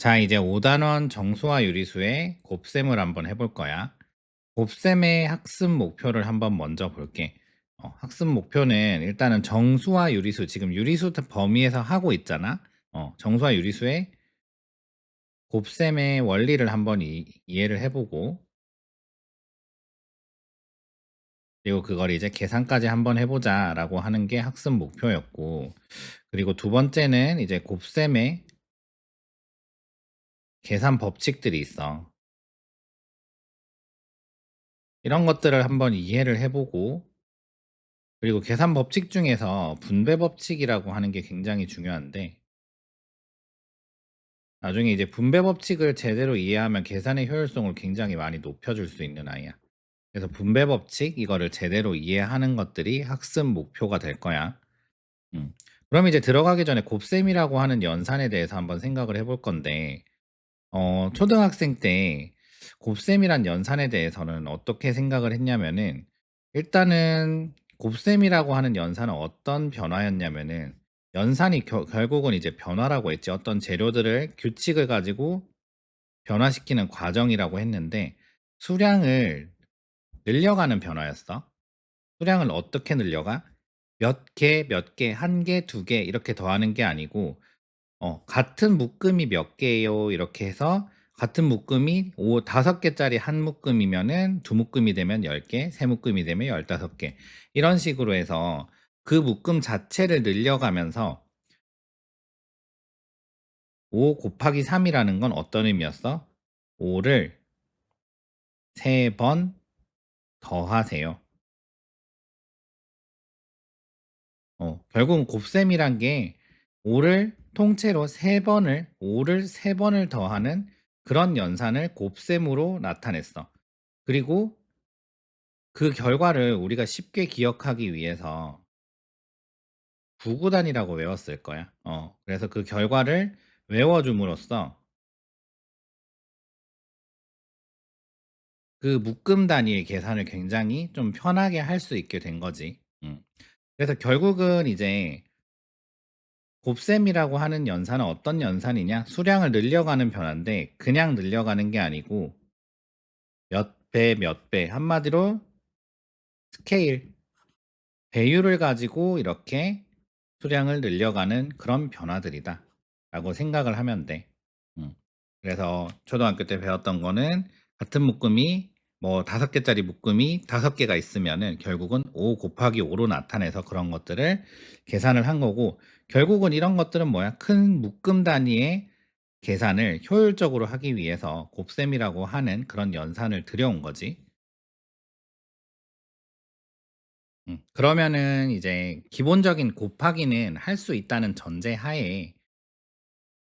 자, 이제 5단원 정수와 유리수의 곱셈을 한번 해볼 거야. 곱셈의 학습 목표를 한번 먼저 볼게. 학습 목표는 일단은 정수와 유리수, 지금 유리수 범위에서 하고 있잖아. 정수와 유리수의 곱셈의 원리를 한번 이해를 해보고, 그리고 그걸 이제 계산까지 한번 해보자라고 하는 게 학습 목표였고, 그리고 두 번째는 이제 곱셈의 계산 법칙들이 있어. 이런 것들을 한번 이해를 해보고, 그리고 계산 법칙 중에서 분배 법칙이라고 하는 게 굉장히 중요한데, 나중에 이제 분배 법칙을 제대로 이해하면 계산의 효율성을 굉장히 많이 높여줄 수 있는 아이야. 그래서 분배 법칙 이거를 제대로 이해하는 것들이 학습 목표가 될 거야. 음. 그럼 이제 들어가기 전에 곱셈이라고 하는 연산에 대해서 한번 생각을 해볼 건데, 초등학생 때 곱셈이란 연산에 대해서는 어떻게 생각을 했냐면은, 일단은 곱셈이라고 하는 연산은 어떤 변화였냐면은, 연산이 결국은 이제 변화라고 했지. 어떤 재료들을 규칙을 가지고 변화시키는 과정이라고 했는데, 수량을 늘려가는 변화였어. 수량을 어떻게 늘려가? 몇 개, 몇 개, 한 개, 두 개 이렇게 더하는 게 아니고, 같은 묶음이 몇 개예요 이렇게 해서 같은 묶음이 5개짜리 한 묶음이면은 두 묶음이 되면 10개, 세 묶음이 되면 15개. 이런 식으로 해서 그 묶음 자체를 늘려가면서 5 곱하기 3이라는 건 어떤 의미였어? 5를 3번 더하세요. 결국은 곱셈이란 게 5를 통째로 5를 3번을 더하는 그런 연산을 곱셈으로 나타냈어. 그리고 그 결과를 우리가 쉽게 기억하기 위해서 구구단이라고 외웠을 거야. 그래서 그 결과를 외워줌으로써 그 묶음 단위의 계산을 굉장히 좀 편하게 할 수 있게 된 거지. 그래서 결국은 이제 곱셈이라고 하는 연산은 어떤 연산이냐? 수량을 늘려가는 변화인데 그냥 늘려가는 게 아니고 몇 배, 몇 배. 한마디로 스케일, 배율을 가지고 이렇게 수량을 늘려가는 그런 변화들이다 라고 생각을 하면 돼. 음. 그래서 초등학교 때 배웠던 거는 같은 묶음이 뭐 5개짜리 묶음이 5개가 있으면은 결국은 5 곱하기 5로 나타내서 그런 것들을 계산을 한 거고, 결국은 이런 것들은 뭐야? 큰 묶음 단위의 계산을 효율적으로 하기 위해서 곱셈이라고 하는 그런 연산을 들여온 거지. 그러면은 이제 기본적인 곱하기는 할 수 있다는 전제 하에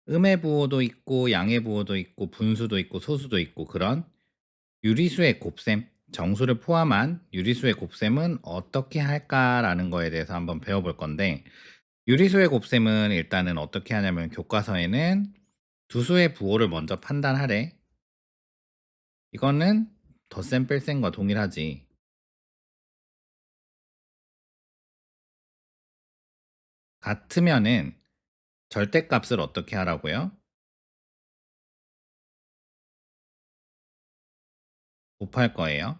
음의 부호도 있고 양의 부호도 있고 분수도 있고 소수도 있고 그런 유리수의 곱셈, 정수를 포함한 유리수의 곱셈은 어떻게 할까라는 거에 대해서 한번 배워볼 건데, 유리수의 곱셈은 일단은 어떻게 하냐면 교과서에는 두 수의 부호를 먼저 판단하래. 이거는 덧셈 뺄셈과 동일하지. 같으면은 절대값을 어떻게 하라고요? 곱할 거예요.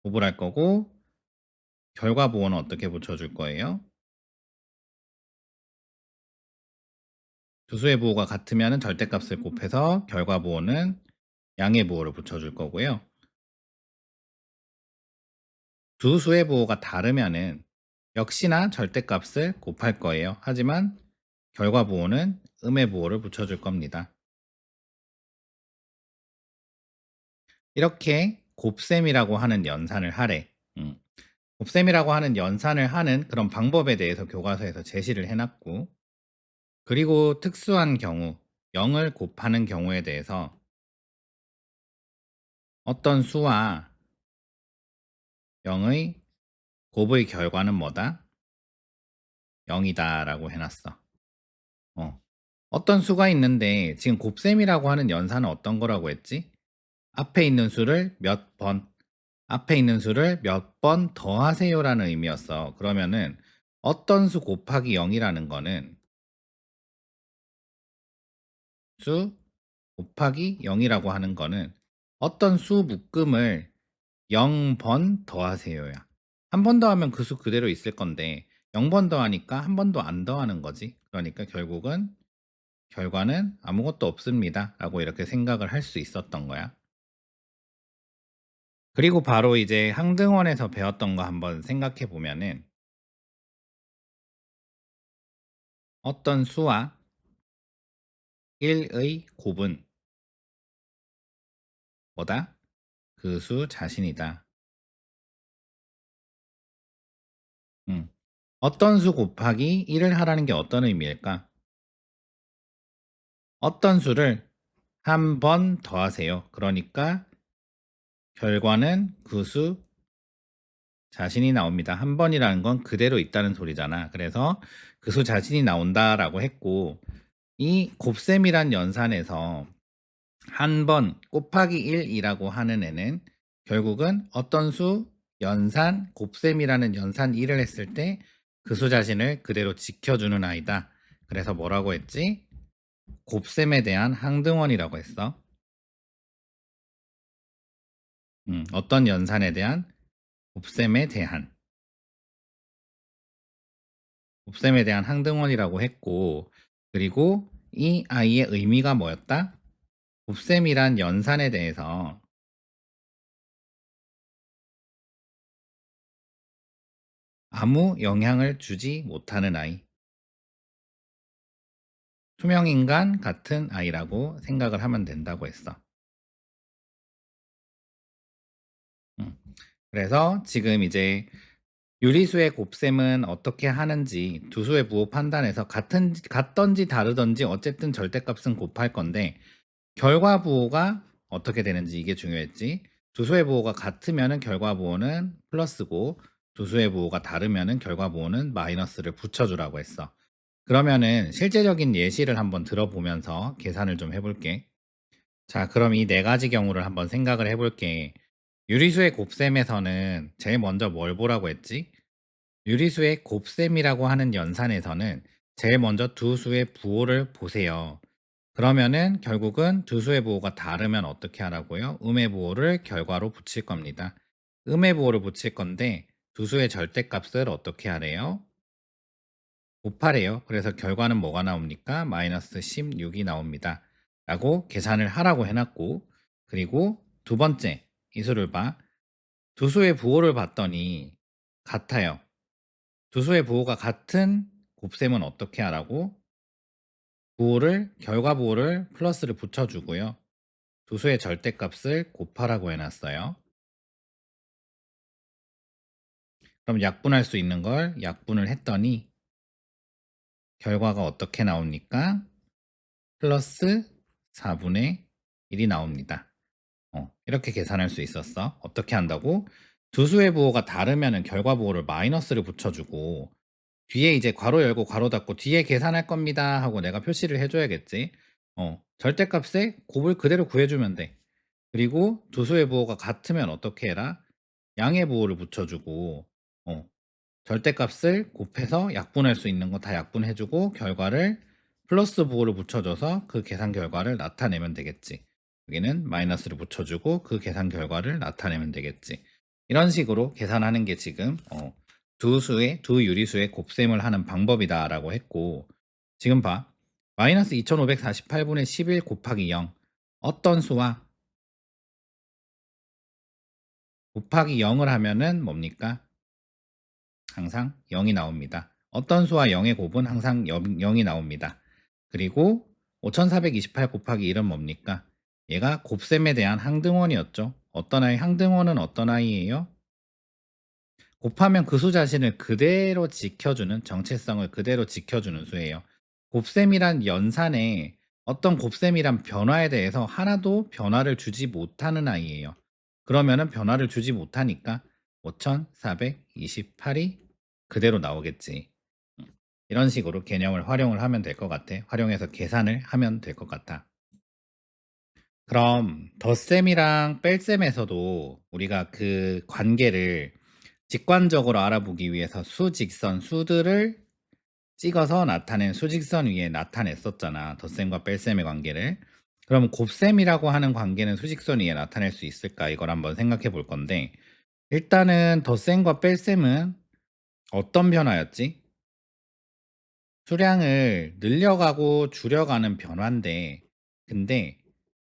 곱을 할 거고, 결과 부호는 어떻게 붙여줄 거예요? 두 수의 부호가 같으면 절대값을 곱해서 결과 부호는 양의 부호를 붙여줄 거고요. 두 수의 부호가 다르면은 역시나 절대값을 곱할 거예요. 하지만 결과 부호는 음의 부호를 붙여줄 겁니다. 이렇게 곱셈이라고 하는 연산을 하래. 곱셈이라고 하는 연산을 하는 그런 방법에 대해서 교과서에서 제시를 해놨고, 그리고 특수한 경우 0을 곱하는 경우에 대해서 어떤 수와 0의 곱의 결과는 뭐다? 0이다 라고 해놨어. 어. 어떤 수가 있는데 지금 곱셈이라고 하는 연산은 어떤 거라고 했지? 앞에 있는 수를 몇 번, 앞에 있는 수를 몇 번 더하세요라는 의미였어. 그러면은 어떤 수 곱하기 0이라는 거는 수 곱하기 0이라고 하는 거는 어떤 수 묶음을 0번 더하세요야. 한 번 더하면 그 수 그대로 있을 건데 0번 더하니까 한 번도 안 더하는 거지. 그러니까 결국은 결과는 아무것도 없습니다라고 이렇게 생각을 할 수 있었던 거야. 그리고 바로 이제 항등원에서 배웠던 거 한번 생각해 보면은 어떤 수와 1의 곱은 뭐다? 그 수 자신이다. 음. 어떤 수 곱하기 1을 하라는 게 어떤 의미일까? 어떤 수를 한 번 더하세요. 그러니까 결과는 그 수 자신이 나옵니다. 한 번이라는 건 그대로 있다는 소리잖아. 그래서 그 수 자신이 나온다라고 했고 이 곱셈이란 연산에서 한 번 곱하기 1이라고 하는 애는 결국은 어떤 수 연산 곱셈이라는 연산 1을 했을 때 그 수 자신을 그대로 지켜주는 아이다. 그래서 뭐라고 했지? 곱셈에 대한 항등원이라고 했어. 어떤 연산에 대한 곱셈에 대한 곱셈에 대한 항등원이라고 했고 그리고 이 아이의 의미가 뭐였다? 곱셈이란 연산에 대해서 아무 영향을 주지 못하는 아이. 투명인간 같은 아이라고 생각을 하면 된다고 했어. 음. 그래서 지금 이제 유리수의 곱셈은 어떻게 하는지 두 수의 부호 판단해서 같던지 다르던지 어쨌든 절대값은 곱할 건데 결과 부호가 어떻게 되는지 이게 중요했지. 두 수의 부호가 같으면은 결과 부호는 플러스고 두 수의 부호가 다르면은 결과 부호는 마이너스를 붙여주라고 했어. 그러면은 실제적인 예시를 한번 들어보면서 계산을 좀 해볼게. 자, 그럼 이 네 가지 경우를 한번 생각을 해볼게. 유리수의 곱셈에서는 제일 먼저 뭘 보라고 했지? 유리수의 곱셈이라고 하는 연산에서는 제일 먼저 두 수의 부호를 보세요. 그러면은 결국은 두 수의 부호가 다르면 어떻게 하라고요? 음의 부호를 결과로 붙일 겁니다. 음의 부호를 붙일 건데 두 수의 절대값을 어떻게 하래요? 곱하래요. 그래서 결과는 뭐가 나옵니까? 마이너스 16이 나옵니다. 라고 계산을 하라고 해놨고 그리고 두 번째 이 수를 봐. 두 수의 부호를 봤더니 같아요. 두 수의 부호가 같은 곱셈은 어떻게 하라고? 부호를 결과 부호를 플러스를 붙여주고요. 두 수의 절대값을 곱하라고 해놨어요. 그럼 약분할 수 있는 걸 약분을 했더니 결과가 어떻게 나옵니까? 플러스 4분의 1이 나옵니다. 이렇게 계산할 수 있었어. 어떻게 한다고? 두 수의 부호가 다르면 결과 부호를 마이너스를 붙여주고 뒤에 이제 괄호 열고 괄호 닫고 뒤에 계산할 겁니다 하고 내가 표시를 해줘야겠지. 절대값에 곱을 그대로 구해주면 돼. 그리고 두 수의 부호가 같으면 어떻게 해라? 양의 부호를 붙여주고 절대값을 곱해서 약분할 수 있는 거 다 약분해주고 결과를 플러스 부호를 붙여줘서 그 계산 결과를 나타내면 되겠지. 여기는 마이너스를 붙여주고 그 계산 결과를 나타내면 되겠지. 이런 식으로 계산하는 게 지금 두 유리수의 곱셈을 하는 방법이다라고 했고 지금 봐. 마이너스 2548분의 11 곱하기 0 어떤 수와 곱하기 0을 하면은 뭡니까? 항상 0이 나옵니다. 어떤 수와 0의 곱은 항상 0이 나옵니다. 그리고 5428 곱하기 1은 뭡니까? 얘가 곱셈에 대한 항등원이었죠. 어떤 아이, 항등원은 어떤 아이예요? 곱하면 그 수 자신을 그대로 지켜주는 정체성을 그대로 지켜주는 수예요. 곱셈이란 연산에 어떤 곱셈이란 변화에 대해서 하나도 변화를 주지 못하는 아이예요. 그러면은 변화를 주지 못하니까 5428이 그대로 나오겠지. 이런 식으로 개념을 활용을 하면 될 것 같아. 활용해서 계산을 하면 될 것 같아. 그럼 덧셈이랑 뺄셈에서도 우리가 그 관계를 직관적으로 알아보기 위해서 수직선, 수들을 찍어서 나타낸 수직선 위에 나타냈었잖아. 덧셈과 뺄셈의 관계를. 그럼 곱셈이라고 하는 관계는 수직선 위에 나타낼 수 있을까? 이걸 한번 생각해 볼 건데, 일단은 덧셈과 뺄셈은 어떤 변화였지? 수량을 늘려가고 줄여가는 변화인데, 근데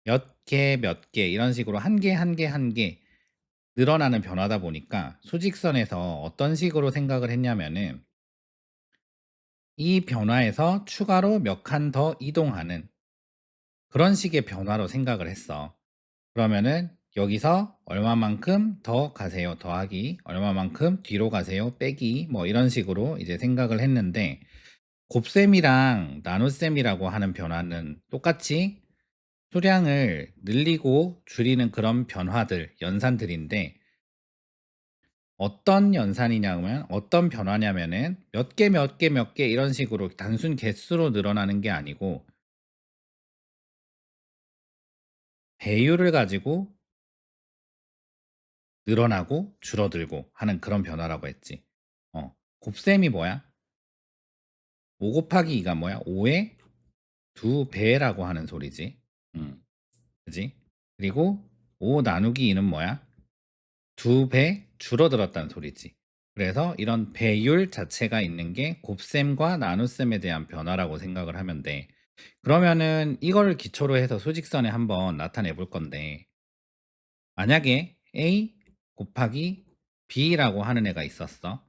몇 개, 몇 개, 이런 식으로 한 개, 한 개, 한 개 늘어나는 변화다 보니까 수직선에서 어떤 식으로 생각을 했냐면은 이 변화에서 추가로 몇 칸 더 이동하는 그런 식의 변화로 생각을 했어. 그러면은 여기서 얼마만큼 더 가세요 더하기, 얼마만큼 뒤로 가세요 빼기, 뭐 이런 식으로 이제 생각을 했는데, 곱셈이랑 나눗셈이라고 하는 변화는 똑같이 수량을 늘리고 줄이는 그런 변화들, 연산들인데, 어떤 연산이냐면 어떤 변화냐면은 몇 개, 몇 개, 몇 개 이런 식으로 단순 개수로 늘어나는 게 아니고 배율을 가지고 늘어나고 줄어들고 하는 그런 변화라고 했지. 곱셈이 뭐야? 5 곱하기 2가 뭐야? 5의 2배라고 하는 소리지. 음, 그지? 그리고 5 나누기 2는 뭐야? 2배 줄어들었다는 소리지. 그래서 이런 배율 자체가 있는 게 곱셈과 나눗셈에 대한 변화라고 생각을 하면 돼. 그러면은 이거를 기초로 해서 수직선에 한번 나타내 볼 건데, 만약에 A 곱하기 B라고 하는 애가 있었어.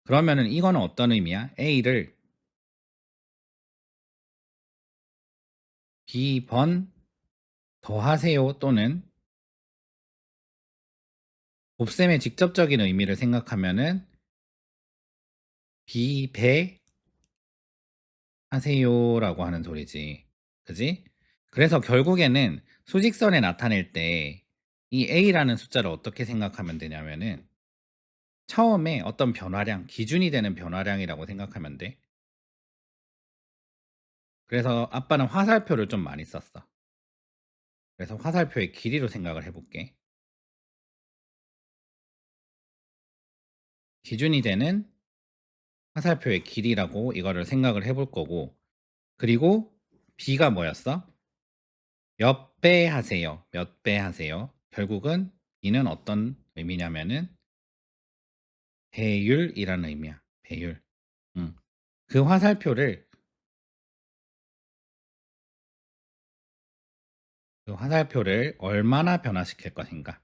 그러면은 이거는 어떤 의미야? A를 B번 더하세요 또는 곱셈의 직접적인 의미를 생각하면은 B배 하세요라고 하는 소리지. 그지? 그래서 결국에는 수직선에 나타낼 때 이 A라는 숫자를 어떻게 생각하면 되냐면은 처음에 어떤 변화량, 기준이 되는 변화량이라고 생각하면 돼. 그래서 아빠는 화살표를 좀 많이 썼어. 그래서 화살표의 길이로 생각을 해볼게. 기준이 되는 화살표의 길이라고 이거를 생각을 해볼 거고, 그리고 B가 뭐였어? 몇 배 하세요. 몇 배 하세요. 결국은 B는 어떤 의미냐면은 배율이라는 의미야. 배율. 음. 그 화살표를 얼마나 변화시킬 것인가?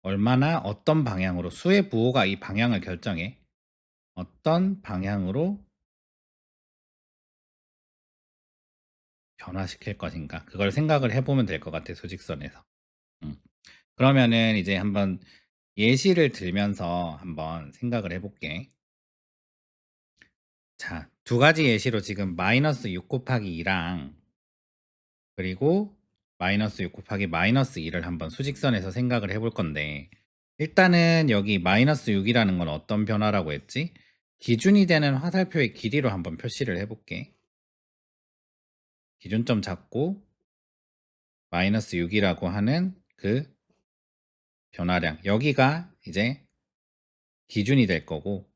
얼마나 어떤 방향으로, 수의 부호가 이 방향을 결정해. 어떤 방향으로 변화시킬 것인가? 그걸 생각을 해보면 될 것 같아, 수직선에서. 음. 그러면은 이제 한번 예시를 들면서 한번 생각을 해볼게. 자, 두 가지 예시로 지금 마이너스 6 곱하기 2랑 그리고 마이너스 6 곱하기 마이너스 2를 한번 수직선에서 생각을 해볼 건데, 일단은 여기 마이너스 6이라는 건 어떤 변화라고 했지? 기준이 되는 화살표의 길이로 한번 표시를 해볼게. 기준점 잡고 마이너스 6이라고 하는 그 변화량, 여기가 이제 기준이 될 거고,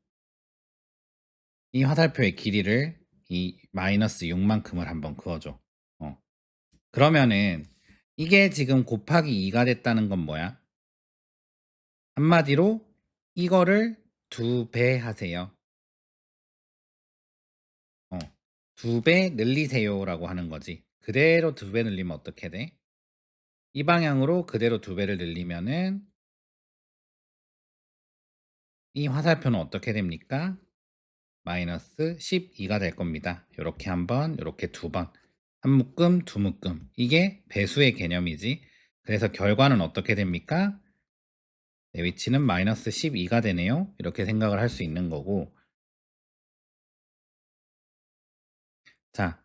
이 화살표의 길이를 이 마이너스 6만큼을 한번 그어줘. 어. 그러면은 이게 지금 곱하기 2가 됐다는 건 뭐야? 한마디로 이거를 2배 하세요. 2배 늘리세요라고 하는 거지. 그대로 2배 늘리면 어떻게 돼? 이 방향으로 그대로 2배를 늘리면은 이 화살표는 어떻게 됩니까? 마이너스 12가 될 겁니다. 요렇게 한 번, 요렇게 두 번. 한 묶음, 두 묶음. 이게 배수의 개념이지. 그래서 결과는 어떻게 됩니까? 내 위치는 마이너스 12가 되네요. 이렇게 생각을 할 수 있는 거고. 자,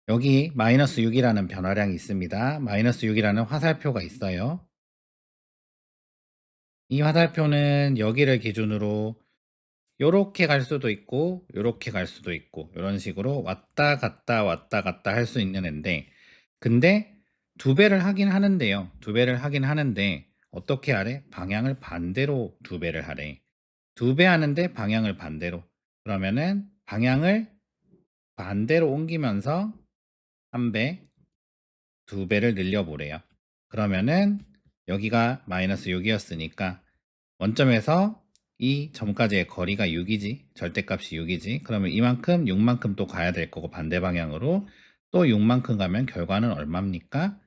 여기 마이너스 6이라는 변화량이 있습니다. 마이너스 6이라는 화살표가 있어요. 이 화살표는 여기를 기준으로 요렇게 갈 수도 있고 요렇게 갈 수도 있고 이런 식으로 왔다 갔다 할 수 있는 앤데, 근데 2배를 하긴 하는데요. 2배를 하긴 하는데 어떻게 하래? 방향을 반대로 2배를 하래. 2배 하는데 방향을 반대로. 그러면은 방향을 반대로 옮기면서 1배, 2배를 늘려보래요. 그러면은 여기가 마이너스 6이었으니까 원점에서 이 점까지의 거리가 6이지. 절대값이 6이지. 그러면 이만큼 6만큼 또 가야 될 거고 반대 방향으로 또 6만큼 가면 결과는 얼마입니까?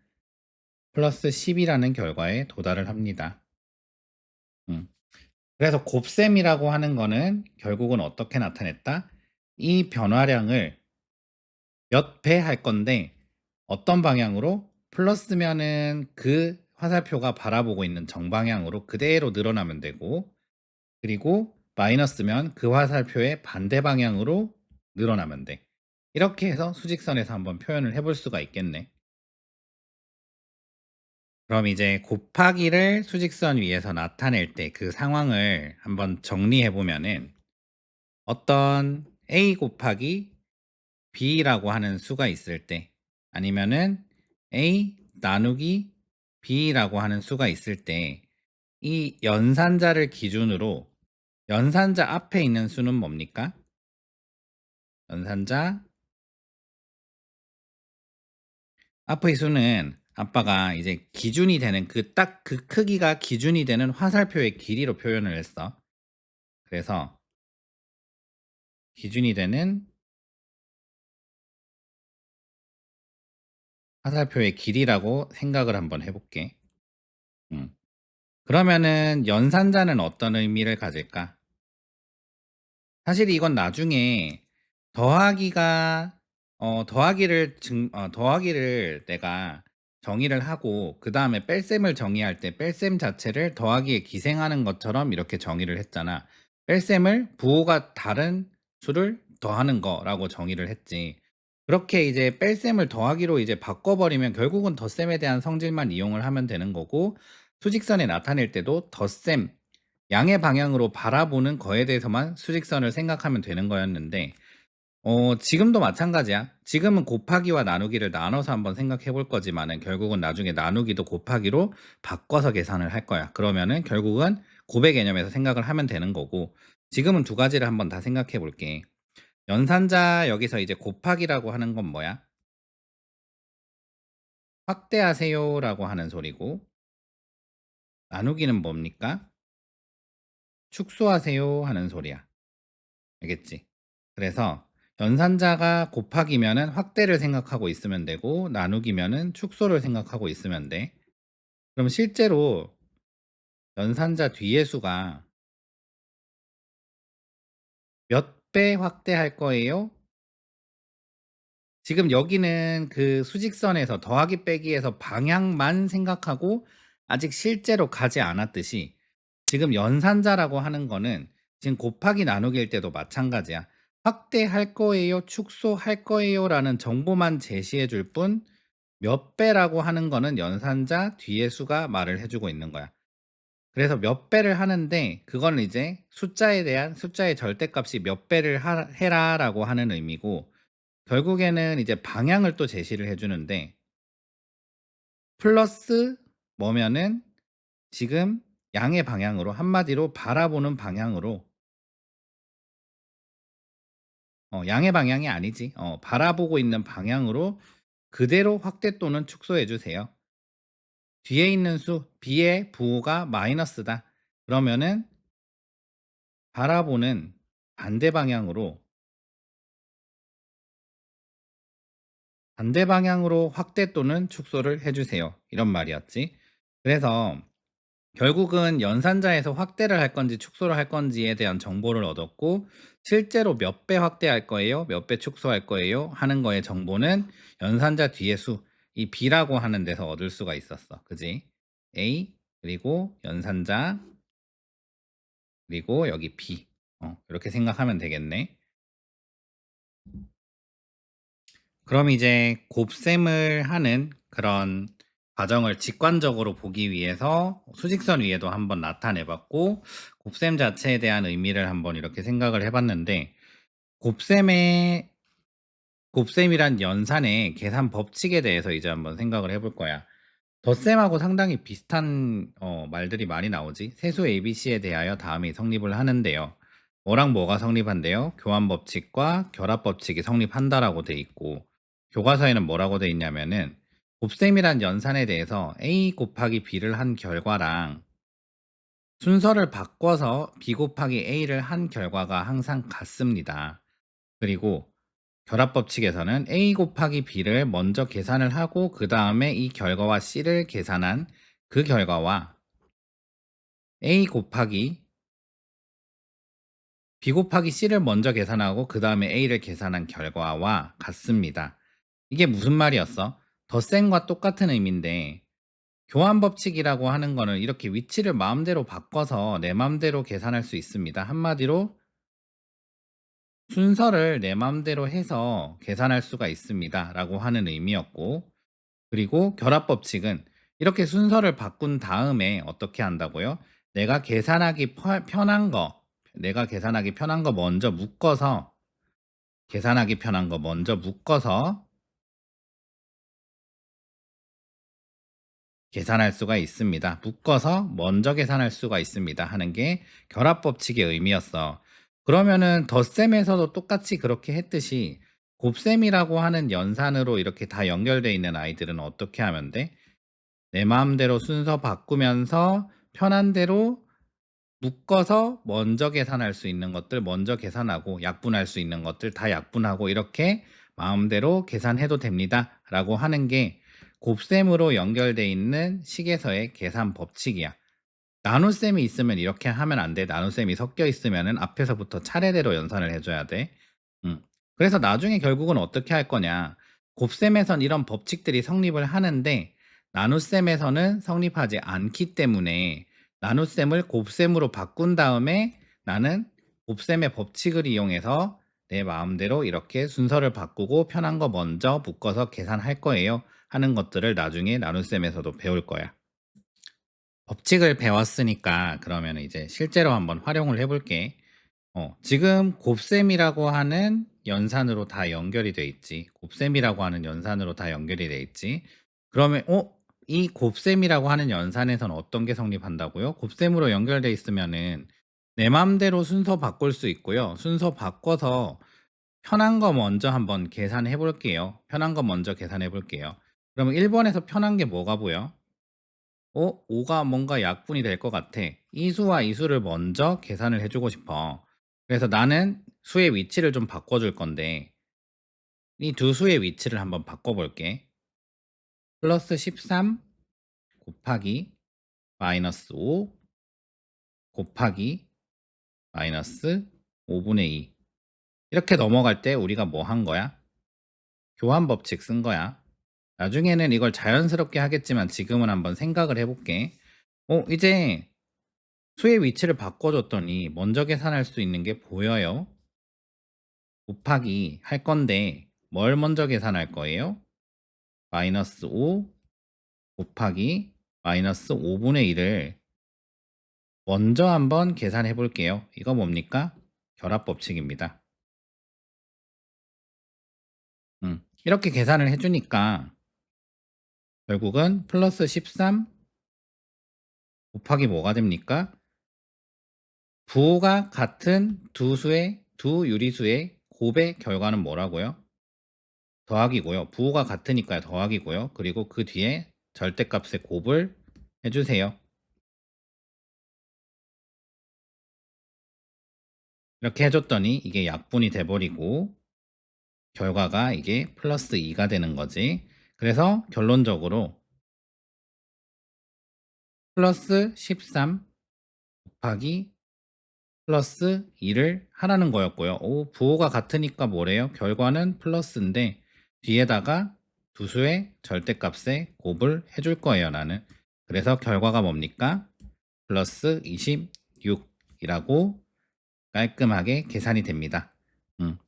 플러스 10이라는 결과에 도달을 합니다. 그래서 곱셈이라고 하는 거는 결국은 어떻게 나타냈다? 이 변화량을 몇 배 할 건데 어떤 방향으로? 플러스면은 그 화살표가 바라보고 있는 정방향으로 그대로 늘어나면 되고, 그리고 마이너스면 그 화살표의 반대 방향으로 늘어나면 돼. 이렇게 해서 수직선에서 한번 표현을 해볼 수가 있겠네. 그럼 이제 곱하기를 수직선 위에서 나타낼 때 그 상황을 한번 정리해 보면은 어떤 a 곱하기 b라고 하는 수가 있을 때, 아니면은 a 나누기 b라고 하는 수가 있을 때, 이 연산자를 기준으로 연산자 앞에 있는 수는 뭡니까? 연산자 앞의 수는 아빠가 이제 기준이 되는 딱 그 크기가 기준이 되는 화살표의 길이로 표현을 했어. 그래서 기준이 되는 화살표의 길이라고 생각을 한번 해볼게. 음. 그러면은 연산자는 어떤 의미를 가질까? 사실 이건 나중에 더하기가 더하기를 내가 정의를 하고 그다음에 뺄셈을 정의할 때 뺄셈 자체를 더하기에 기생하는 것처럼 이렇게 정의를 했잖아. 뺄셈을 부호가 다른 수를 더하는 거라고 정의를 했지. 그렇게 이제 뺄셈을 더하기로 이제 바꿔버리면 결국은 덧셈에 대한 성질만 이용을 하면 되는 거고, 수직선에 나타낼 때도 덧셈, 양의 방향으로 바라보는 거에 대해서만 수직선을 생각하면 되는 거였는데, 지금도 마찬가지야. 지금은 곱하기와 나누기를 나눠서 한번 생각해 볼 거지만은 결국은 나중에 나누기도 곱하기로 바꿔서 계산을 할 거야. 그러면은 결국은 곱의 개념에서 생각을 하면 되는 거고, 지금은 두 가지를 한번 다 생각해 볼게. 연산자 여기서 이제 곱하기라고 하는 건 뭐야? 확대하세요라고 하는 소리고, 나누기는 뭡니까? 축소하세요 하는 소리야. 알겠지? 그래서 연산자가 곱하기면은 확대를 생각하고 있으면 되고, 나누기면은 축소를 생각하고 있으면 돼. 그럼 실제로 연산자 뒤의 수가 몇 배 확대할 거예요? 지금 여기는 그 수직선에서 더하기 빼기에서 방향만 생각하고 아직 실제로 가지 않았듯이, 지금 연산자라고 하는 거는 지금 곱하기 나누기일 때도 마찬가지야. 확대할 거예요, 축소할 거예요라는 정보만 제시해 줄 뿐, 몇 배라고 하는 거는 연산자 뒤에 수가 말을 해주고 있는 거야. 그래서 몇 배를 하는데 그거는 이제 숫자에 대한 숫자의 절대값이 몇 배를 해라라고 하는 의미고, 결국에는 이제 방향을 또 제시를 해 주는데, 플러스 뭐면은 지금 양의 방향으로, 한마디로 바라보는 방향으로, 양의 방향이 아니지. 바라보고 있는 방향으로 그대로 확대 또는 축소해 주세요. 뒤에 있는 수 b의 부호가 마이너스다. 그러면은 바라보는 반대 방향으로 확대 또는 축소를 해 주세요. 이런 말이었지. 그래서 결국은 연산자에서 확대를 할 건지 축소를 할 건지에 대한 정보를 얻었고, 실제로 몇 배 확대할 거예요, 몇 배 축소할 거예요 하는 거의 정보는 연산자 뒤에 수, 이 b라고 하는 데서 얻을 수가 있었어. 그지? a, 그리고 연산자, 그리고 여기 b. 이렇게 생각하면 되겠네. 그럼 이제 곱셈을 하는 그런 과정을 직관적으로 보기 위해서 수직선 위에도 한번 나타내 봤고, 곱셈 자체에 대한 의미를 한번 이렇게 생각을 해 봤는데, 곱셈의 곱셈이란 연산의 계산 법칙에 대해서 이제 한번 생각을 해볼 거야. 덧셈하고 상당히 비슷한 말들이 많이 나오지. 세수 ABC에 대하여 다음이 성립을 하는데요. 뭐랑 뭐가 성립한대요? 교환 법칙과 결합 법칙이 성립한다라고 돼 있고 교과서에는 뭐라고 돼 있냐면은 곱셈이란 연산에 대해서 a 곱하기 b를 한 결과랑 순서를 바꿔서 b 곱하기 a를 한 결과가 항상 같습니다. 그리고 결합 법칙에서는 a 곱하기 b를 먼저 계산을 하고 그 다음에 이 결과와 c를 계산한 그 결과와 a 곱하기 b 곱하기 c를 먼저 계산하고 그 다음에 a를 계산한 결과와 같습니다. 이게 무슨 말이었어? 덧셈과 똑같은 의미인데 교환 법칙이라고 하는 거는 이렇게 위치를 마음대로 바꿔서 내 마음대로 계산할 수 있습니다. 한마디로 순서를 내 마음대로 해서 계산할 수가 있습니다. 라고 하는 의미였고 그리고 결합 법칙은 이렇게 순서를 바꾼 다음에 어떻게 한다고요? 내가 계산하기 편한 거 먼저 묶어서 계산하기 편한 거 먼저 묶어서 계산할 수가 있습니다. 묶어서 먼저 계산할 수가 있습니다. 하는 게 결합 법칙의 의미였어. 그러면은 덧셈에서도 똑같이 그렇게 했듯이 곱셈이라고 하는 연산으로 이렇게 다 연결되어 있는 아이들은 어떻게 하면 돼? 내 마음대로 순서 바꾸면서 편한 대로 묶어서 먼저 계산할 수 있는 것들 먼저 계산하고 약분할 수 있는 것들 다 약분하고 이렇게 마음대로 계산해도 됩니다. 라고 하는 게 곱셈으로 연결돼 있는 식에서의 계산 법칙이야. 나눗셈이 있으면 이렇게 하면 안 돼. 나눗셈이 섞여 있으면은 앞에서부터 차례대로 연산을 해줘야 돼. 음. 그래서 나중에 결국은 어떻게 할 거냐. 곱셈에선 이런 법칙들이 성립을 하는데 나눗셈에서는 성립하지 않기 때문에 나눗셈을 곱셈으로 바꾼 다음에 나는 곱셈의 법칙을 이용해서 내 마음대로 이렇게 순서를 바꾸고 편한 거 먼저 묶어서 계산할 거예요. 하는 것들을 나중에 나눗셈에서도 배울 거야. 법칙을 배웠으니까 그러면 이제 실제로 한번 활용을 해볼게. 지금 곱셈이라고 하는 연산으로 다 연결이 돼 있지. 곱셈이라고 하는 연산으로 다 연결이 돼 있지. 그러면 이 곱셈이라고 하는 연산에선 어떤 게 성립한다고요? 곱셈으로 연결돼 있으면은 내 맘대로 순서 바꿀 수 있고요. 순서 바꿔서 편한 거 먼저 한번 계산해 볼게요. 편한 거 먼저 계산해 볼게요. 그러면 1번에서 편한 게 뭐가 보여? 5가 뭔가 약분이 될 것 같아. 이 수와 이 수를 먼저 계산을 해주고 싶어. 그래서 나는 수의 위치를 좀 바꿔줄 건데, 이 두 수의 위치를 한번 바꿔볼게. 플러스 13 곱하기 마이너스 5 곱하기 마이너스 5분의 2. 이렇게 넘어갈 때 우리가 뭐 한 거야? 교환 법칙 쓴 거야. 나중에는 이걸 자연스럽게 하겠지만 지금은 한번 생각을 해볼게. 이제 수의 위치를 바꿔줬더니 먼저 계산할 수 있는 게 보여요. 곱하기 할 건데 뭘 먼저 계산할 거예요? 마이너스 5 곱하기 마이너스 5분의 1을 먼저 한번 계산해 볼게요. 이거 뭡니까? 결합 법칙입니다. 이렇게 계산을 해주니까 결국은 플러스 13 곱하기 뭐가 됩니까? 부호가 같은 두 유리수의 곱의 결과는 뭐라고요? 더하기고요. 부호가 같으니까 더하기고요. 그리고 그 뒤에 절대값의 곱을 해주세요. 이렇게 해줬더니 이게 약분이 돼버리고 결과가 이게 플러스 2가 되는 거지. 그래서 결론적으로 플러스 13 곱하기 플러스 2를 하라는 거였고요. 부호가 같으니까 뭐래요? 결과는 플러스인데 뒤에다가 두 수의 절대값의 곱을 해줄 거예요, 나는. 그래서 결과가 뭡니까? 플러스 26이라고 깔끔하게 계산이 됩니다. 음.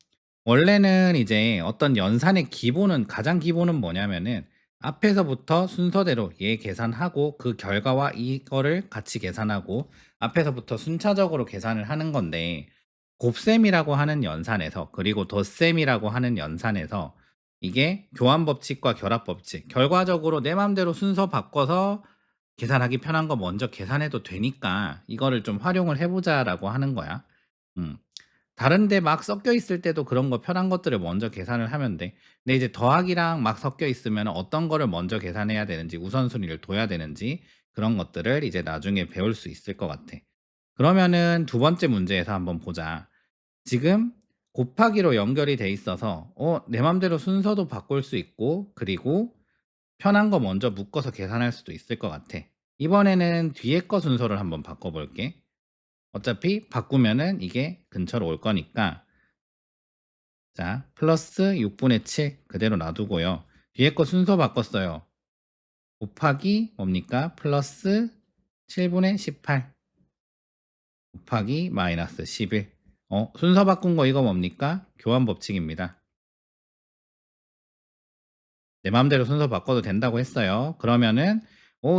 원래는 이제 어떤 연산의 기본은 가장 기본은 뭐냐면은 앞에서부터 순서대로 얘 계산하고 그 결과와 이거를 같이 계산하고 앞에서부터 순차적으로 계산을 하는 건데 곱셈이라고 하는 연산에서 그리고 덧셈이라고 하는 연산에서 이게 교환 법칙과 결합 법칙 결과적으로 내 맘대로 순서 바꿔서 계산하기 편한 거 먼저 계산해도 되니까 이거를 좀 활용을 해보자라고 하는 거야. 음. 다른데 막 섞여 있을 때도 그런 거 편한 것들을 먼저 계산을 하면 돼. 근데 이제 더하기랑 막 섞여 있으면 어떤 거를 먼저 계산해야 되는지 우선순위를 둬야 되는지 그런 것들을 이제 나중에 배울 수 있을 것 같아. 그러면은 두 번째 문제에서 한번 보자. 지금 곱하기로 연결이 돼 있어서 내 맘대로 순서도 바꿀 수 있고 그리고 편한 거 먼저 묶어서 계산할 수도 있을 것 같아. 이번에는 뒤에 거 순서를 한번 바꿔 볼게. 어차피 바꾸면은 이게 근처로 올 거니까 자 플러스 6분의 7 그대로 놔두고요. 뒤에 거 순서 바꿨어요. 곱하기 뭡니까? 플러스 7분의 18 곱하기 마이너스 11 순서 바꾼 거 이거 뭡니까? 교환 법칙입니다. 내 마음대로 순서 바꿔도 된다고 했어요. 그러면은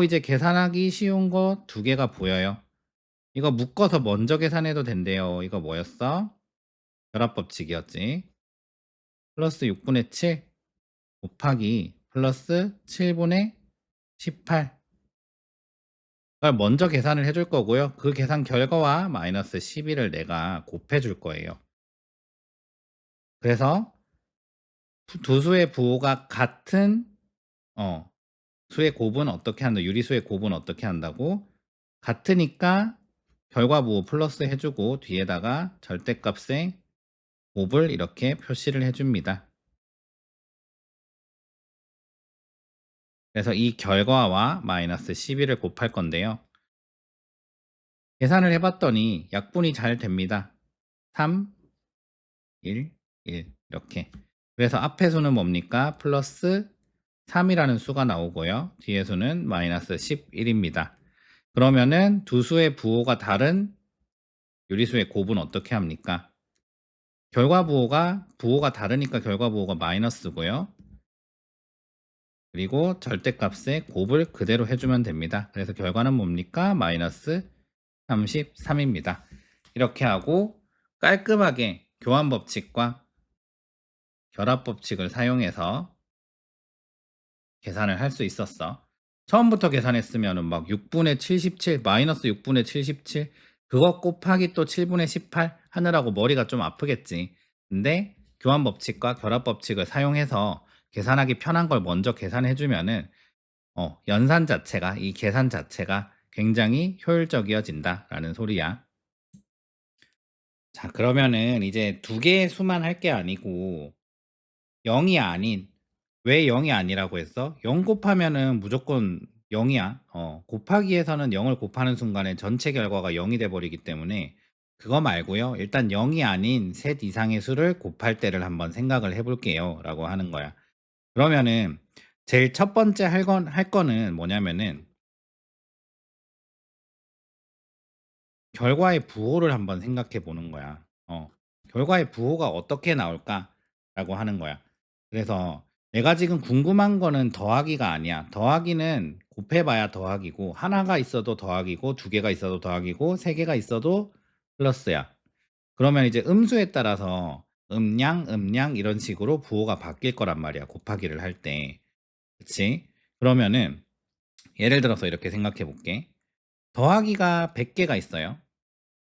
이제 계산하기 쉬운 거 두 개가 보여요. 이거 묶어서 먼저 계산해도 된대요. 이거 뭐였어? 결합 법칙이었지. 플러스 6분의 7 곱하기 플러스 7분의 18 그걸 먼저 계산을 해줄 거고요. 그 계산 결과와 마이너스 11을 내가 곱해 줄 거예요. 그래서 두 수의 부호가 같은 어, 수의 곱은 어떻게 한다? 유리수의 곱은 어떻게 한다고? 같으니까 결과 부호 플러스 해주고 뒤에다가 절대값의 곱을 이렇게 표시를 해줍니다. 그래서 이 결과와 마이너스 11을 곱할 건데요. 계산을 해봤더니 약분이 잘 됩니다. 3, 1, 1 이렇게. 그래서 앞에 수는 뭡니까? 플러스 3이라는 수가 나오고요. 뒤에 수는 마이너스 11입니다. 그러면은 두 수의 부호가 다른 유리수의 곱은 어떻게 합니까? 결과 부호가 다르니까 결과 부호가 마이너스고요. 그리고 절대값의 곱을 그대로 해주면 됩니다. 그래서 결과는 뭡니까? 마이너스 33입니다. 이렇게 하고 깔끔하게 교환 법칙과 결합 법칙을 사용해서 계산을 할 수 있었어. 처음부터 계산했으면은 막 6분의 77, 마이너스 6분의 77, 그거 곱하기 또 7분의 18 하느라고 머리가 좀 아프겠지. 근데 교환 법칙과 결합 법칙을 사용해서 계산하기 편한 걸 먼저 계산해주면은 연산 자체가, 이 계산 자체가 굉장히 효율적이어진다라는 소리야. 자, 그러면은 이제 두 개의 수만 할 게 아니고 0이 아닌 왜 0이 아니라고 했어? 0 곱하면은 무조건 0이야. 곱하기에서는 0을 곱하는 순간에 전체 결과가 0이 돼 버리기 때문에 그거 말고요. 일단 0이 아닌 셋 이상의 수를 곱할 때를 한번 생각을 해 볼게요라고 하는 거야. 그러면은 제일 첫 번째 할 거는 뭐냐면은 결과의 부호를 한번 생각해 보는 거야. 결과의 부호가 어떻게 나올까라고 하는 거야. 그래서 내가 지금 궁금한 거는 더하기가 아니야. 더하기는 곱해봐야 더하기고 하나가 있어도 더하기고 두 개가 있어도 더하기고 세 개가 있어도 플러스야. 그러면 이제 음수에 따라서 음량 이런 식으로 부호가 바뀔 거란 말이야. 곱하기를 할 때. 그치? 그러면은 예를 들어서 이렇게 생각해 볼게. 더하기가 100개가 있어요.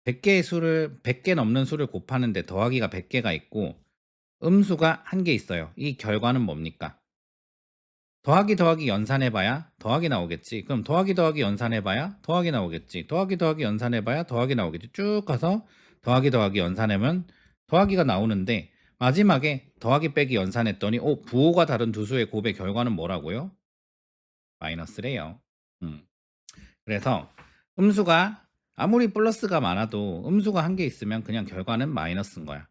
100개 넘는 수를 곱하는데 더하기가 100개가 있고 음수가 1개 있어요. 이 결과는 뭡니까? 더하기 연산해봐야 더하기 나오겠지. 그럼 더하기 연산해봐야 더하기 나오겠지. 더하기 연산해봐야 더하기 나오겠지. 쭉 가서 더하기 연산하면 더하기가 나오는데 마지막에 더하기 빼기 연산했더니 부호가 다른 두 수의 곱의 결과는 뭐라고요? 마이너스래요. 음. 그래서 음수가 아무리 플러스가 많아도 음수가 1개 있으면 그냥 결과는 마이너스인 거야.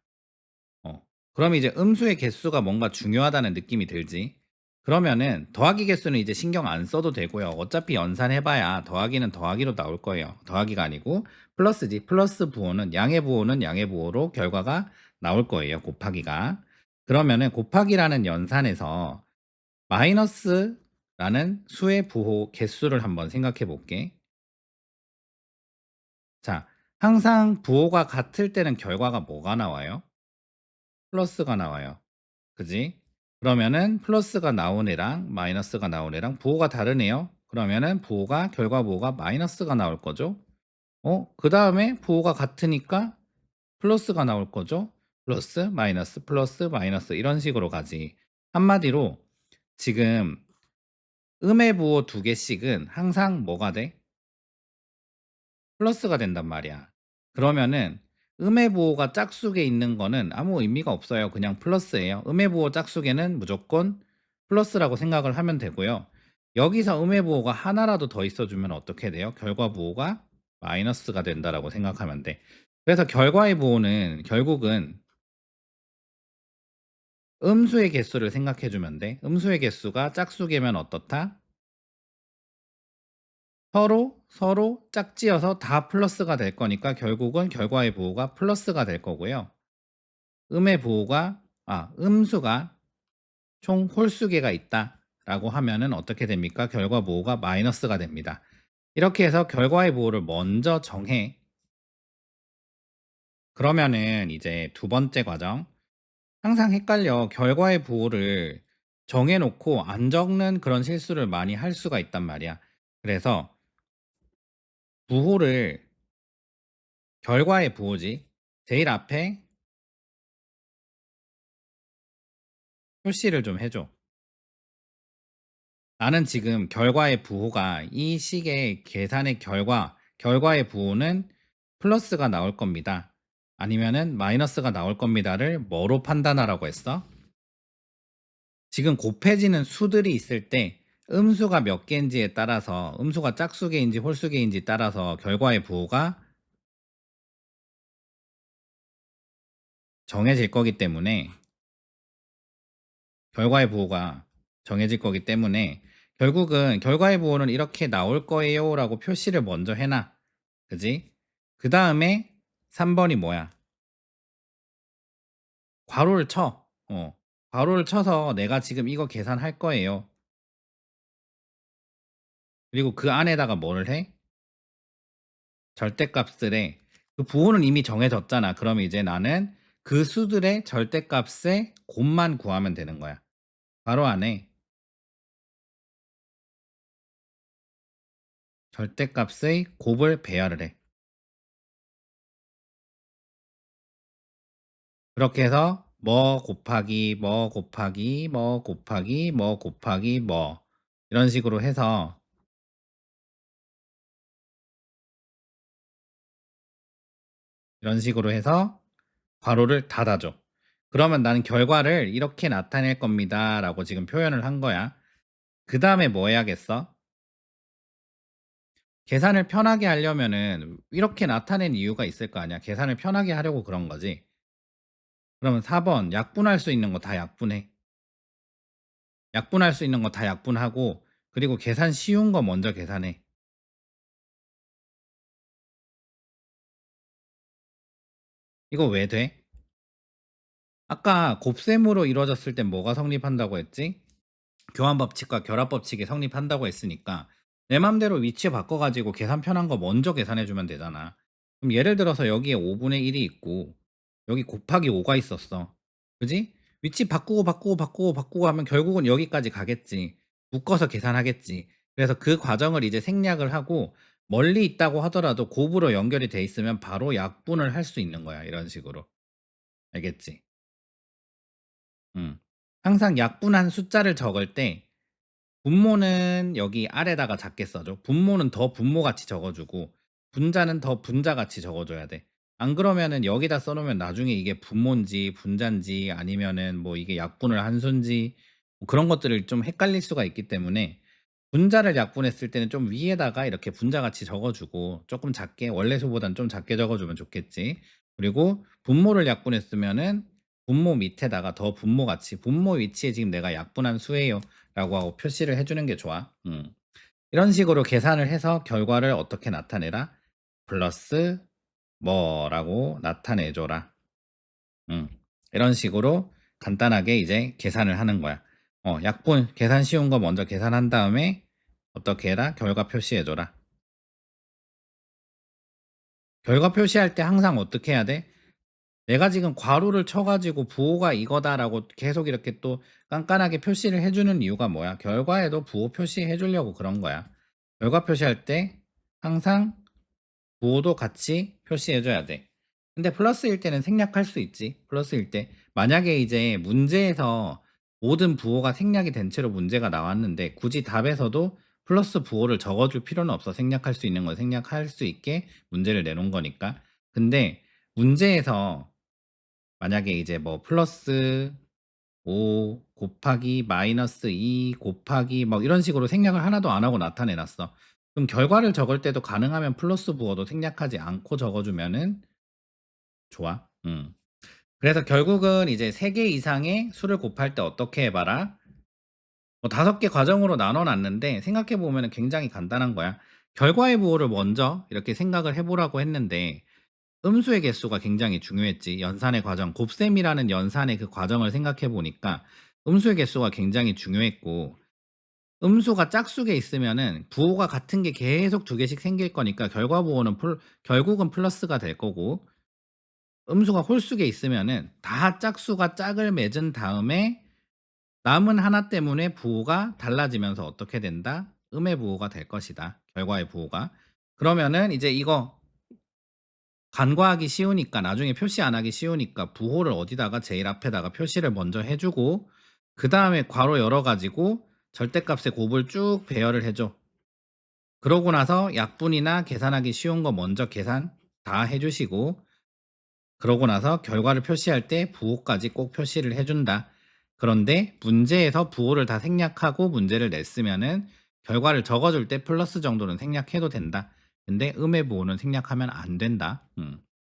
그럼 이제 음수의 개수가 뭔가 중요하다는 느낌이 들지. 그러면은 더하기 개수는 이제 신경 안 써도 되고요. 어차피 연산해봐야 더하기는 더하기로 나올 거예요. 더하기가 아니고 플러스지. 플러스 부호는 양의 부호는 양의 부호로 결과가 나올 거예요. 곱하기가. 그러면은 곱하기라는 연산에서 마이너스라는 수의 부호 개수를 한번 생각해 볼게. 자, 항상 부호가 같을 때는 결과가 뭐가 나와요? 플러스가 나와요. 그지? 그러면은 플러스가 나온 애랑 마이너스가 나온 애랑 부호가 다르네요. 그러면은 결과 부호가 마이너스가 나올 거죠. 그 다음에 부호가 같으니까 플러스가 나올 거죠. 플러스 마이너스 이런 식으로 가지. 한마디로 지금 음의 부호 두 개씩은 항상 뭐가 돼? 플러스가 된단 말이야. 그러면은 음의 부호가 짝수에 있는 거는 아무 의미가 없어요. 그냥 플러스예요. 음의 부호 짝수에는 무조건 플러스라고 생각을 하면 되고요. 여기서 음의 부호가 하나라도 더 있어주면 어떻게 돼요? 결과 부호가 마이너스가 된다라고 생각하면 돼. 그래서 결과의 부호는 결국은 음수의 개수를 생각해 주면 돼. 음수의 개수가 짝수계면 어떻다? 서로 짝지어서 다 플러스가 될 거니까 결국은 결과의 부호가 플러스가 될 거고요. 음의 부호가 음수가 총 홀수계가 있다라고 하면은 어떻게 됩니까? 결과 부호가 마이너스가 됩니다. 이렇게 해서 결과의 부호를 먼저 정해. 그러면은 이제 두 번째 과정. 항상 헷갈려. 결과의 부호를 정해 놓고 안 적는 그런 실수를 많이 할 수가 있단 말이야. 그래서 부호를 결과의 부호지. 제일 앞에 표시를 좀 해 줘. 나는 지금 결과의 부호가 이 식의 계산의 결과의 부호는 플러스가 나올 겁니다. 아니면은 마이너스가 나올 겁니다를 뭐로 판단하라고 했어? 지금 곱해지는 수들이 있을 때 음수가 몇 개인지에 따라서 음수가 짝수개인지 홀수개인지 따라서 결과의 부호가 정해질 거기 때문에 결과의 부호가 정해질 거기 때문에 결국은 결과의 부호는 이렇게 나올 거예요 라고 표시를 먼저 해놔. 그지? 그 다음에 3번이 뭐야? 괄호를 쳐. 괄호를 쳐서 내가 지금 이거 계산할 거예요. 그리고 그 안에다가 뭐를 해? 절대값을 해. 그 부호는 이미 정해졌잖아. 그럼 이제 나는 그 수들의 절대값의 곱만 구하면 되는 거야. 괄호 안에 절대값의 곱을 배열을 해. 그렇게 해서 뭐 곱하기 뭐 곱하기 뭐 곱하기 뭐 곱하기 뭐 이런 식으로 해서 괄호를 닫아줘. 그러면 나는 결과를 이렇게 나타낼 겁니다 라고 지금 표현을 한 거야. 그 다음에 뭐 해야겠어? 계산을 편하게 하려면은 이렇게 나타낸 이유가 있을 거 아니야. 계산을 편하게 하려고 그런 거지. 그러면 4번 약분할 수 있는 거 다 약분해. 약분할 수 있는 거 다 약분하고 그리고 계산 쉬운 거 먼저 계산해. 이거 왜 돼? 아까 곱셈으로 이루어졌을 땐 뭐가 성립한다고 했지? 교환법칙과 결합법칙이 성립한다고 했으니까 내 맘대로 위치 바꿔가지고 계산 편한 거 먼저 계산해주면 되잖아. 그럼 예를 들어서 여기에 5분의 1이 있고 여기 곱하기 5가 있었어. 그지? 위치 바꾸고 하면 결국은 여기까지 가겠지. 묶어서 계산하겠지. 그래서 그 과정을 이제 생략을 하고 멀리 있다고 하더라도 곱으로 연결이 돼 있으면 바로 약분을 할 수 있는 거야. 이런 식으로. 알겠지? 음. 항상 약분한 숫자를 적을 때 분모는 여기 아래다가 작게 써줘. 분모는 더 분모같이 적어주고 분자는 더 분자같이 적어줘야 돼. 안 그러면은 여기다 써놓으면 나중에 이게 분모인지 분자인지 아니면은 뭐 이게 약분을 한 수인지 뭐 그런 것들을 좀 헷갈릴 수가 있기 때문에 분자를 약분했을 때는 좀 위에다가 이렇게 분자같이 적어주고 조금 작게 원래 수보다는 좀 작게 적어주면 좋겠지. 그리고 분모를 약분했으면은 분모 밑에다가 더 분모같이 분모 위치에 지금 내가 약분한 수예요 라고 하고 표시를 해주는 게 좋아. 이런 식으로 계산을 해서 결과를 어떻게 나타내라? 플러스 뭐라고 나타내줘라. 음. 이런 식으로 간단하게 이제 계산을 하는 거야. 약분 계산 쉬운 거 먼저 계산한 다음에 어떻게 해라? 결과 표시해줘라. 결과 표시할 때 항상 어떻게 해야 돼? 내가 지금 괄호를 쳐가지고 부호가 이거다라고 계속 이렇게 또 깐깐하게 표시를 해주는 이유가 뭐야? 결과에도 부호 표시해 주려고 그런 거야. 결과 표시할 때 항상 부호도 같이 표시해 줘야 돼. 근데 플러스일 때는 생략할 수 있지. 플러스일 때. 만약에 이제 문제에서 모든 부호가 생략이 된 채로 문제가 나왔는데 굳이 답에서도 플러스 부호를 적어 줄 필요는 없어. 생략할 수 있는 건 생략할 수 있게 문제를 내놓은 거니까. 근데 문제에서 만약에 이제 뭐 플러스 5 곱하기 마이너스 2 곱하기 뭐 이런 식으로 생략을 하나도 안 하고 나타내 놨어. 그럼 결과를 적을 때도 가능하면 플러스 부호도 생략하지 않고 적어 주면은 좋아. 그래서 결국은 이제 3개 이상의 수를 곱할 때 어떻게 해 봐라. 뭐 5개 과정으로 나눠 놨는데 생각해 보면은 굉장히 간단한 거야. 결과의 부호를 먼저 이렇게 생각을 해 보라고 했는데 음수의 개수가 굉장히 중요했지. 연산의 과정, 곱셈이라는 연산의 그 과정을 생각해 보니까 음수의 개수가 굉장히 중요했고 음수가 짝수게 있으면은 부호가 같은 게 계속 2개씩 생길 거니까 결과 부호는 결국은 플러스가 될 거고 음수가 홀수게 있으면은 다 짝수가 짝을 맺은 다음에 남은 하나 때문에 부호가 달라지면서 어떻게 된다? 음의 부호가 될 것이다. 결과의 부호가. 그러면은 이제 이거 간과하기 쉬우니까 나중에 표시 안 하기 쉬우니까 부호를 어디다가 제일 앞에다가 표시를 먼저 해 주고 그다음에 괄호 열어 가지고 절대값의 곱을 쭉 배열을 해 줘. 그러고 나서 약분이나 계산하기 쉬운 거 먼저 계산 다 해 주시고 그러고 나서 결과를 표시할 때 부호까지 꼭 표시를 해 준다. 그런데 문제에서 부호를 다 생략하고 문제를 냈으면은 결과를 적어 줄 때 플러스 정도는 생략해도 된다. 근데 음의 부호는 생략하면 안 된다.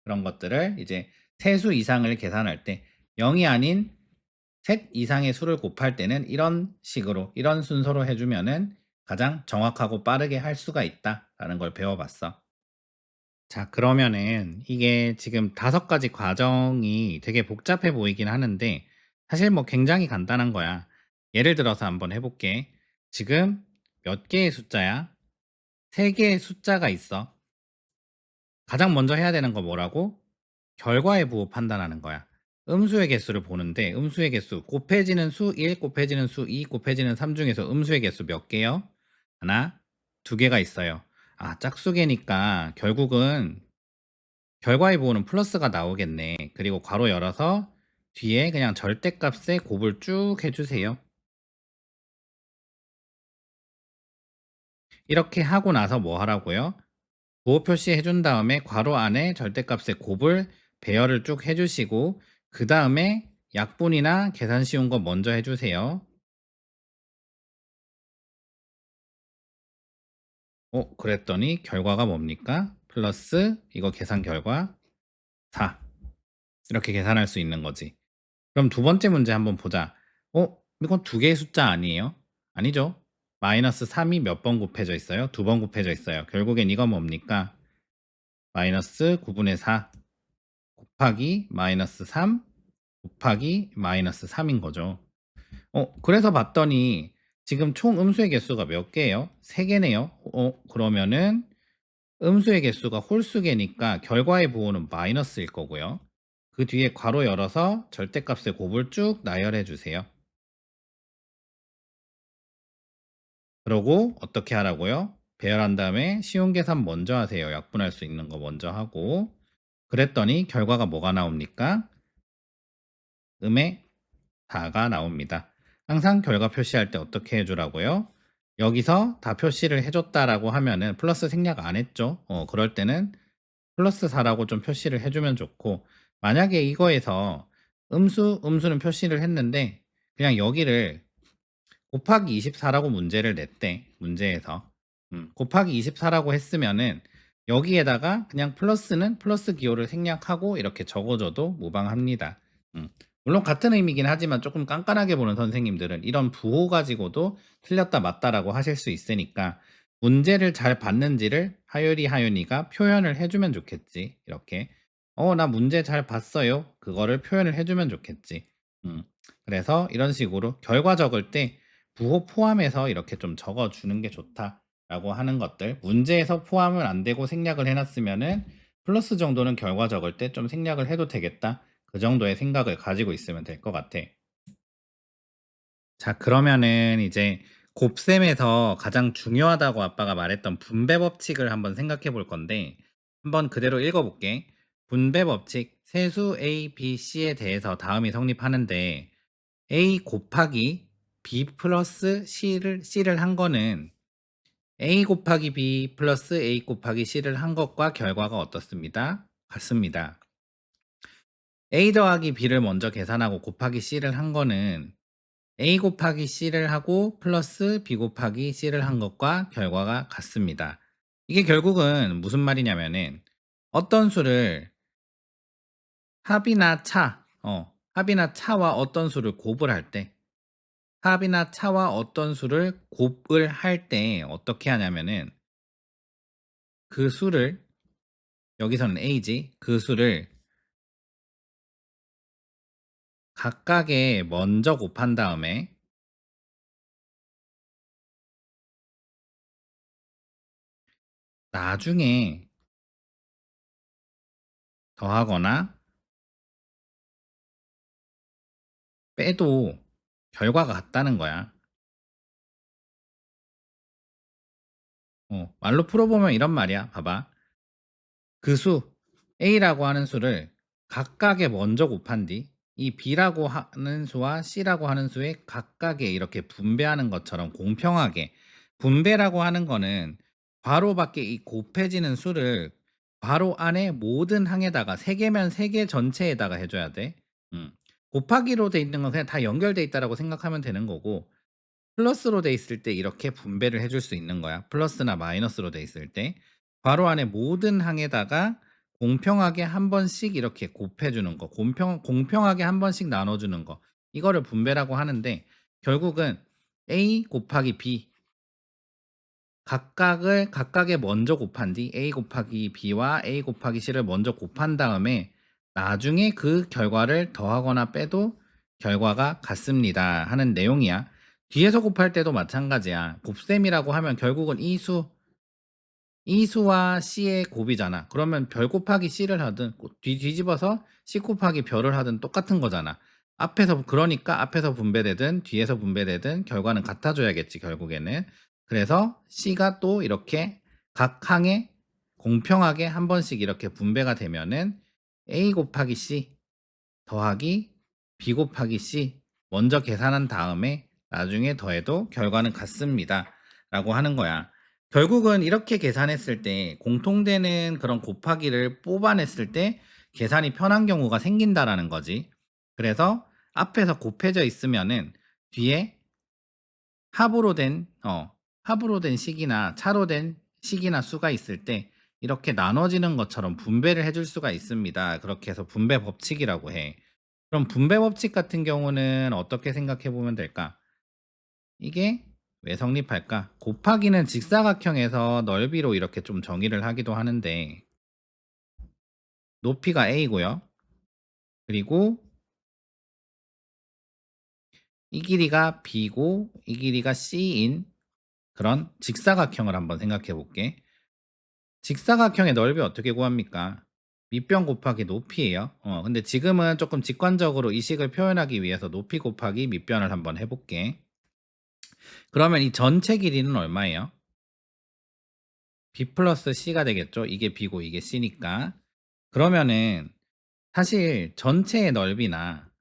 그런 것들을 이제 세 수 이상을 계산할 때 0이 아닌 셋 이상의 수를 곱할 때는 이런 식으로 이런 순서로 해 주면은 가장 정확하고 빠르게 할 수가 있다라는 걸 배워 봤어. 자, 그러면은 이게 지금 5가지 과정이 되게 복잡해 보이긴 하는데 사실 뭐 굉장히 간단한 거야. 예를 들어서 한번 해 볼게. 지금 몇 개의 숫자야? 3 개의 숫자가 있어. 가장 먼저 해야 되는 거 뭐라고? 결과의 부호 판단하는 거야. 음수의 개수를 보는데 음수의 개수 곱해지는 수 1, 곱해지는 수 2, 곱해지는 3 중에서 음수의 개수 몇 개요? 하나, 2 개가 있어요. 아, 짝수개니까 결국은 결과의 부호는 플러스가 나오겠네. 그리고 괄호 열어서 뒤에 그냥 절대값의 곱을 쭉 해주세요. 이렇게 하고 나서 뭐 하라고요? 부호 표시해 준 다음에 괄호 안에 절대값의 곱을 배열을 쭉 해주시고 그 다음에 약분이나 계산 쉬운 거 먼저 해주세요. 그랬더니 결과가 뭡니까? 플러스 이거 계산 결과 4. 이렇게 계산할 수 있는 거지. 그럼 두 번째 문제 한번 보자. 이건 두 개의 숫자 아니에요? 아니죠. 마이너스 3이 몇 번 곱해져 있어요? 2번 곱해져 있어요. 결국엔 이건 뭡니까? 마이너스 9분의 4 곱하기 마이너스 3 곱하기 마이너스 3인 거죠. 그래서 봤더니 지금 총 음수의 개수가 몇 개예요? 3개네요. 그러면은 음수의 개수가 홀수개니까 결과의 부호는 마이너스일 거고요. 그 뒤에 괄호 열어서 절대값의 곱을 쭉 나열해 주세요. 그러고 어떻게 하라고요? 배열한 다음에 쉬운 계산 먼저 하세요. 약분할 수 있는 거 먼저 하고. 그랬더니 결과가 뭐가 나옵니까? 음의 4가 나옵니다. 항상 결과 표시할 때 어떻게 해주라고요? 여기서 다 표시를 해줬다라고 하면은 플러스 생략 안 했죠. 그럴 때는 플러스 4라고 좀 표시를 해주면 좋고, 만약에 이거에서 음수는 표시를 했는데, 그냥 여기를 곱하기 24라고 문제를 냈대. 문제에서. 곱하기 24라고 했으면은 여기에다가 그냥 플러스는 플러스 기호를 생략하고 이렇게 적어줘도 무방합니다. 음. 물론 같은 의미긴 하지만 조금 깐깐하게 보는 선생님들은 이런 부호 가지고도 틀렸다 맞다라고 하실 수 있으니까 문제를 잘 봤는지를 하윤이가 표현을 해주면 좋겠지. 이렇게. 나 문제 잘 봤어요. 그거를 표현을 해주면 좋겠지. 음. 그래서 이런 식으로 결과 적을 때 부호 포함해서 이렇게 좀 적어 주는 게 좋다라고 하는 것들. 문제에서 포함은 안 되고 생략을 해 놨으면은 플러스 정도는 결과 적을 때 좀 생략을 해도 되겠다. 그 정도의 생각을 가지고 있으면 될 것 같아. 자, 그러면은 이제 곱셈에서 가장 중요하다고 아빠가 말했던 분배 법칙을 한번 생각해 볼 건데 한번 그대로 읽어 볼게. 분배 법칙 세수 A, B, C에 대해서 다음이 성립하는데 A 곱하기 B 플러스 C를 한 거는 A 곱하기 B 플러스 A 곱하기 C를 한 것과 결과가 어떻습니다? 같습니다. A 더하기 B를 먼저 계산하고 곱하기 C를 한 거는 A 곱하기 C를 하고 플러스 B 곱하기 C를 한 것과 결과가 같습니다. 이게 결국은 무슨 말이냐면은 어떤 수를 합이나 차와 어떤 수를 곱을 할 때, 합이나 차와 어떤 수를 곱을 할 때 어떻게 하냐면은 그 수를, 여기서는 A지, 그 수를 각각에 먼저 곱한 다음에 나중에 더하거나 빼도 결과가 같다는 거야. 말로 풀어보면 이런 말이야. 봐봐. 그 수, A라고 하는 수를 각각에 먼저 곱한 뒤, 이 B라고 하는 수와 C라고 하는 수에 각각에 이렇게 분배하는 것처럼 공평하게, 분배라고 하는 거는 괄호 밖에 이 곱해지는 수를 괄호 안에 모든 항에다가 3개면 3개 전체에다가 해줘야 돼. 음. 곱하기로 돼 있는 건 그냥 다 연결돼 있다라고 생각하면 되는 거고, 플러스로 돼 있을 때 이렇게 분배를 해줄 수 있는 거야. 플러스나 마이너스로 돼 있을 때. 괄호 안에 모든 항에다가 공평하게 한 번씩 이렇게 곱해 주는 거. 공평하게 한 번씩 나눠 주는 거. 이거를 분배라고 하는데 결국은 A 곱하기 B 각각에 먼저 곱한 뒤 A 곱하기 B와 A 곱하기 C를 먼저 곱한 다음에 나중에 그 결과를 더하거나 빼도 결과가 같습니다 하는 내용이야. 뒤에서 곱할 때도 마찬가지야. 곱셈이라고 하면 결국은 이수와 C의 곱이잖아. 그러면 별 곱하기 C를 하든 뒤집어서 C 곱하기 별을 하든 똑같은 거잖아. 그러니까 앞에서 분배되든 뒤에서 분배되든 결과는 같아줘야겠지, 결국에는. 그래서 C가 또 이렇게 각 항에 공평하게 한 번씩 이렇게 분배가 되면은 A 곱하기 C 더하기 B 곱하기 C 먼저 계산한 다음에 나중에 더해도 결과는 같습니다 라고 하는 거야. 결국은 이렇게 계산했을 때 공통되는 그런 곱하기를 뽑아냈을 때 계산이 편한 경우가 생긴다라는 거지. 그래서 앞에서 곱해져 있으면은 뒤에 합으로 된 합으로 된 식이나 차로 된 식이나 수가 있을 때 이렇게 나눠지는 것처럼 분배를 해줄 수가 있습니다. 그렇게 해서 분배 법칙이라고 해. 그럼 분배 법칙 같은 경우는 어떻게 생각해 보면 될까? 이게 왜 성립할까? 곱하기는 직사각형에서 넓이로 이렇게 좀 정의를 하기도 하는데 높이가 A고요. 그리고 이 길이가 B고 이 길이가 C인 그런 직사각형을 한번 생각해 볼게. 직사각형의 넓이 어떻게 구합니까? 밑변 곱하기 높이예요. 근데 지금은 조금 직관적으로 이 식을 표현하기 위해서 높이 곱하기 밑변을 한번 해볼게. 그러면 이 전체 길이는 얼마예요? B 플러스 C가 되겠죠? 이게 B고 이게 C니까. 그러면은 사실 전체의 넓이나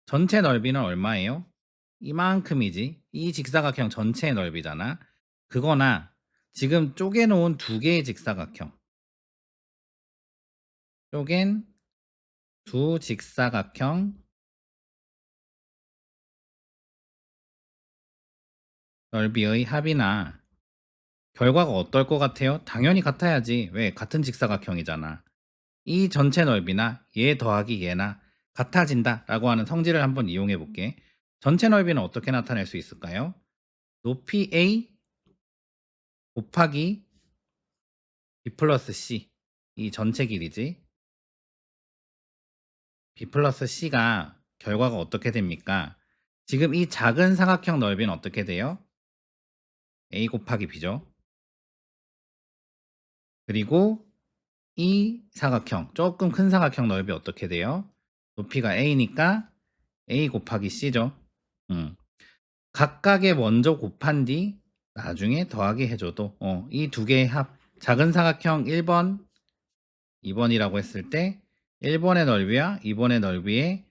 전체 넓이는 얼마예요? 이만큼이지. 이 직사각형 전체의 넓이잖아. 그거나 지금 쪼개놓은 두 개의 직사각형. 쪼갠 두 직사각형 넓이의 합이나 결과가 어떨 것 같아요? 당연히 같아야지. 왜? 같은 직사각형이잖아. 이 전체 넓이나 얘 더하기 얘나 같아진다라고 하는 성질을 한번 이용해 볼게. 전체 넓이는 어떻게 나타낼 수 있을까요? 높이 A 곱하기 B 플러스 C. 이 전체 길이지. B 플러스 C가 결과가 어떻게 됩니까? 지금 이 작은 사각형 넓이는 어떻게 돼요? A 곱하기 B죠. 그리고 이 사각형, 조금 큰 사각형 넓이 어떻게 돼요? 높이가 A니까 A 곱하기 C죠. 음. 각각에 먼저 곱한 뒤 나중에 더하기 해줘도 이 두 개의 합 작은 사각형 1번, 2번이라고 했을 때 1번의 넓이와 2번의 넓이의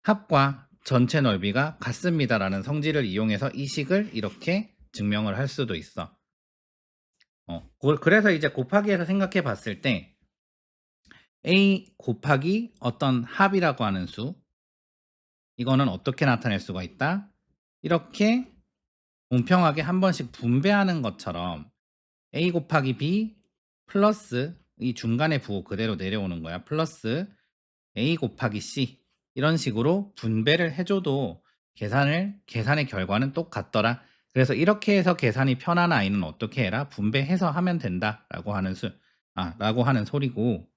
합과 전체 넓이가 같습니다라는 성질을 이용해서 이 식을 이렇게 증명을 할 수도 있어. 그래서 이제 곱하기에서 생각해 봤을 때 a 곱하기 어떤 합이라고 하는 수, 이거는 어떻게 나타낼 수가 있다? 이렇게 공평하게 한 번씩 분배하는 것처럼 a 곱하기 b 플러스 이 중간에 부호 그대로 내려오는 거야. 플러스 a 곱하기 c 이런 식으로 분배를 해줘도 계산의 결과는 똑같더라. 그래서 이렇게 해서 계산이 편한 아이는 어떻게 해라? 분배해서 하면 된다라고 하는 라고 하는 소리고,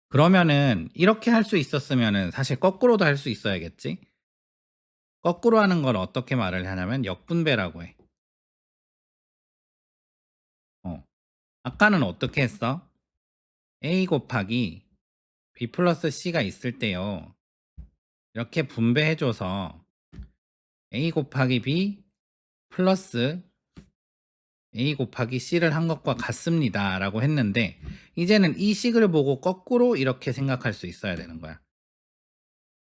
그러면은 이렇게 할 수 있었으면은 사실 거꾸로도 할 수 있어야겠지. 거꾸로 하는 걸 어떻게 말을 하냐면 역분배라고 해. 어. 아까는 어떻게 했어? a 곱하기 b 플러스 c가 있을 때요. 이렇게 분배해줘서 a 곱하기 b 플러스 a 곱하기 c를 한 것과 같습니다 라고 했는데, 이제는 이 식을 보고 거꾸로 이렇게 생각할 수 있어야 되는 거야.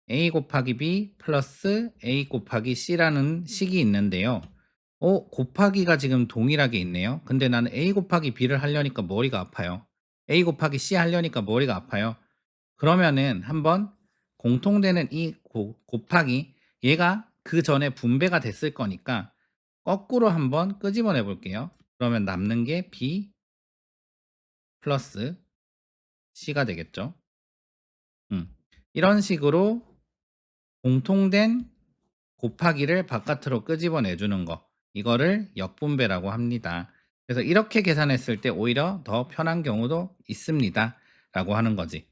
a 곱하기 b 플러스 a 곱하기 c라는 식이 있는데요. 곱하기가 지금 동일하게 있네요. 근데 나는 a 곱하기 b를 하려니까 머리가 아파요. a 곱하기 c 하려니까 머리가 아파요. 그러면은 한번 공통되는 이 곱하기, 얘가 그 전에 분배가 됐을 거니까 거꾸로 한번 끄집어내 볼게요. 그러면 남는 게 b 플러스 c가 되겠죠. 이런 식으로 공통된 곱하기를 바깥으로 끄집어내 주는 거, 이거를 역분배라고 합니다. 그래서 이렇게 계산했을 때 오히려 더 편한 경우도 있습니다 라고 하는 거지.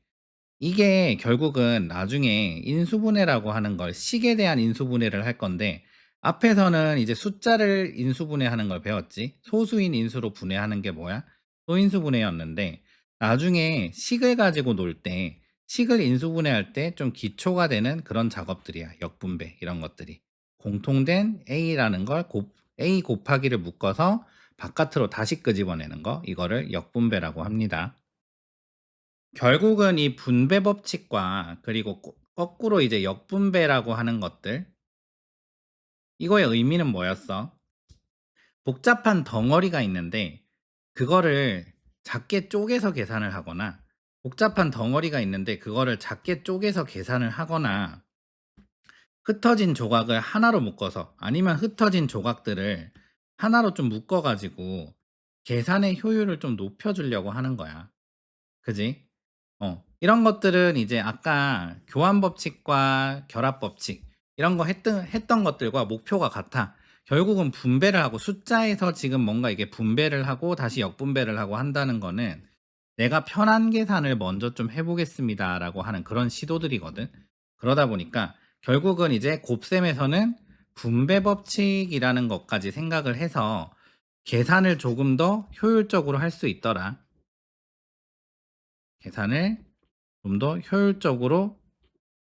이게 결국은 나중에 인수분해라고 하는 걸, 식에 대한 인수분해를 할 건데, 앞에서는 이제 숫자를 인수분해하는 걸 배웠지. 소수인 인수로 분해하는 게 뭐야? 소인수분해였는데, 나중에 식을 가지고 놀 때, 식을 인수분해할 때 좀 기초가 되는 그런 작업들이야. 역분배 이런 것들이. 공통된 A라는 걸 A 곱하기를 묶어서 바깥으로 다시 끄집어내는 거, 이거를 역분배라고 합니다. 결국은 이 분배 법칙과 그리고 거꾸로 이제 역분배라고 하는 것들, 이거의 의미는 뭐였어? 복잡한 덩어리가 있는데 그거를 작게 쪼개서 계산을 하거나, 복잡한 덩어리가 있는데 그거를 작게 쪼개서 계산을 하거나, 흩어진 조각을 하나로 묶어서, 아니면 흩어진 조각들을 하나로 좀 묶어 가지고 계산의 효율을 좀 높여 주려고 하는 거야. 그지? 이런 것들은 이제 아까 교환 법칙과 결합 법칙, 이런 거 했던 것들과 목표가 같아. 결국은 분배를 하고, 숫자에서 지금 뭔가 이게 분배를 하고 다시 역분배를 하고 한다는 거는 내가 편한 계산을 먼저 좀 해보겠습니다라고 하는 그런 시도들이거든. 그러다 보니까 결국은 이제 곱셈에서는 분배 법칙이라는 것까지 생각을 해서 계산을 조금 더 효율적으로 할 수 있더라. 계산을 좀 더 효율적으로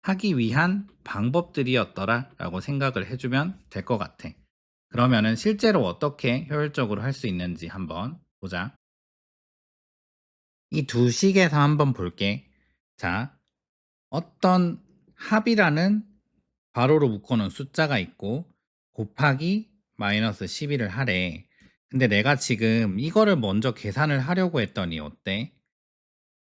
하기 위한 방법들이었더라 라고 생각을 해주면 될 것 같아. 그러면은 실제로 어떻게 효율적으로 할 수 있는지 한번 보자. 이 두 식에서 한번 볼게. 자, 어떤 합이라는 괄호로 묶어놓은 숫자가 있고 곱하기 마이너스 12를 하래. 근데 내가 지금 이거를 먼저 계산을 하려고 했더니 어때?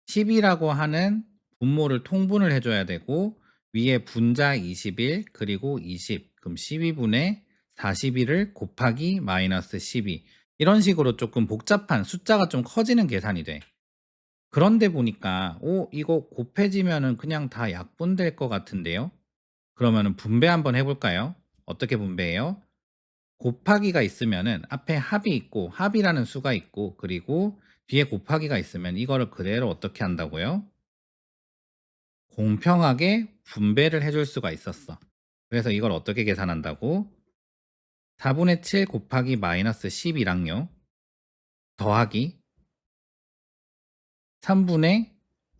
10이라고 하는 분모를 통분을 해줘야 되고, 위에 분자 21 그리고 20, 그럼 12분의 41을 곱하기 마이너스 12, 이런 식으로 조금 복잡한 숫자가 좀 커지는 계산이 돼. 그런데 보니까 이거 곱해지면은 그냥 다 약분될 것 같은데요. 그러면은 분배 한번 해볼까요? 어떻게 분배해요? 곱하기가 있으면은 앞에 합이 있고, 합이라는 수가 있고, 그리고 뒤에 곱하기가 있으면 이거를 그대로 어떻게 한다고요? 공평하게 분배를 해줄 수가 있었어. 그래서 이걸 어떻게 계산한다고? 4분의 7 곱하기 마이너스 12랑요, 더하기 3분의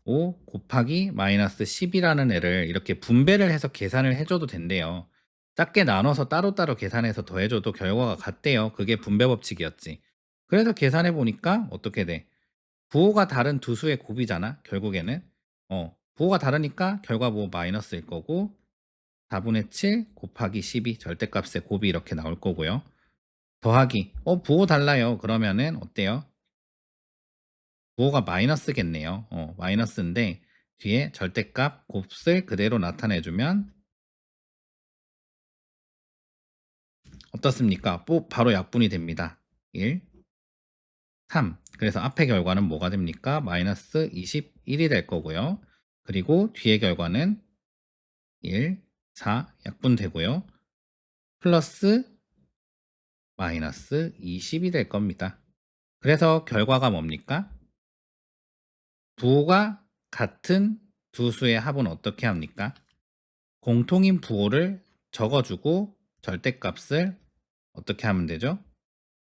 5 곱하기 마이너스 10이라는 애를 이렇게 분배를 해서 계산을 해줘도 된대요. 작게 나눠서 따로따로 계산해서 더해줘도 결과가 같대요. 그게 분배 법칙이었지. 그래서 계산해 보니까 어떻게 돼? 부호가 다른 두 수의 곱이잖아 결국에는. 부호가 다르니까 결과 뭐 마이너스일 거고 4분의 7 곱하기 12 절대값의 곱이 이렇게 나올 거고요. 더하기 부호 달라요. 그러면은 어때요? 부호가 마이너스겠네요. 마이너스인데 뒤에 절대값 곱을 그대로 나타내 주면 어떻습니까? 바로 약분이 됩니다. 1, 3. 그래서 앞의 결과는 뭐가 됩니까? 마이너스 21이 될 거고요. 그리고 뒤의 결과는 1, 4 약분되고요. 플러스 마이너스 20이 될 겁니다. 그래서 결과가 뭡니까? 부호가 같은 두 수의 합은 어떻게 합니까? 공통인 부호를 적어주고 절대값을 어떻게 하면 되죠?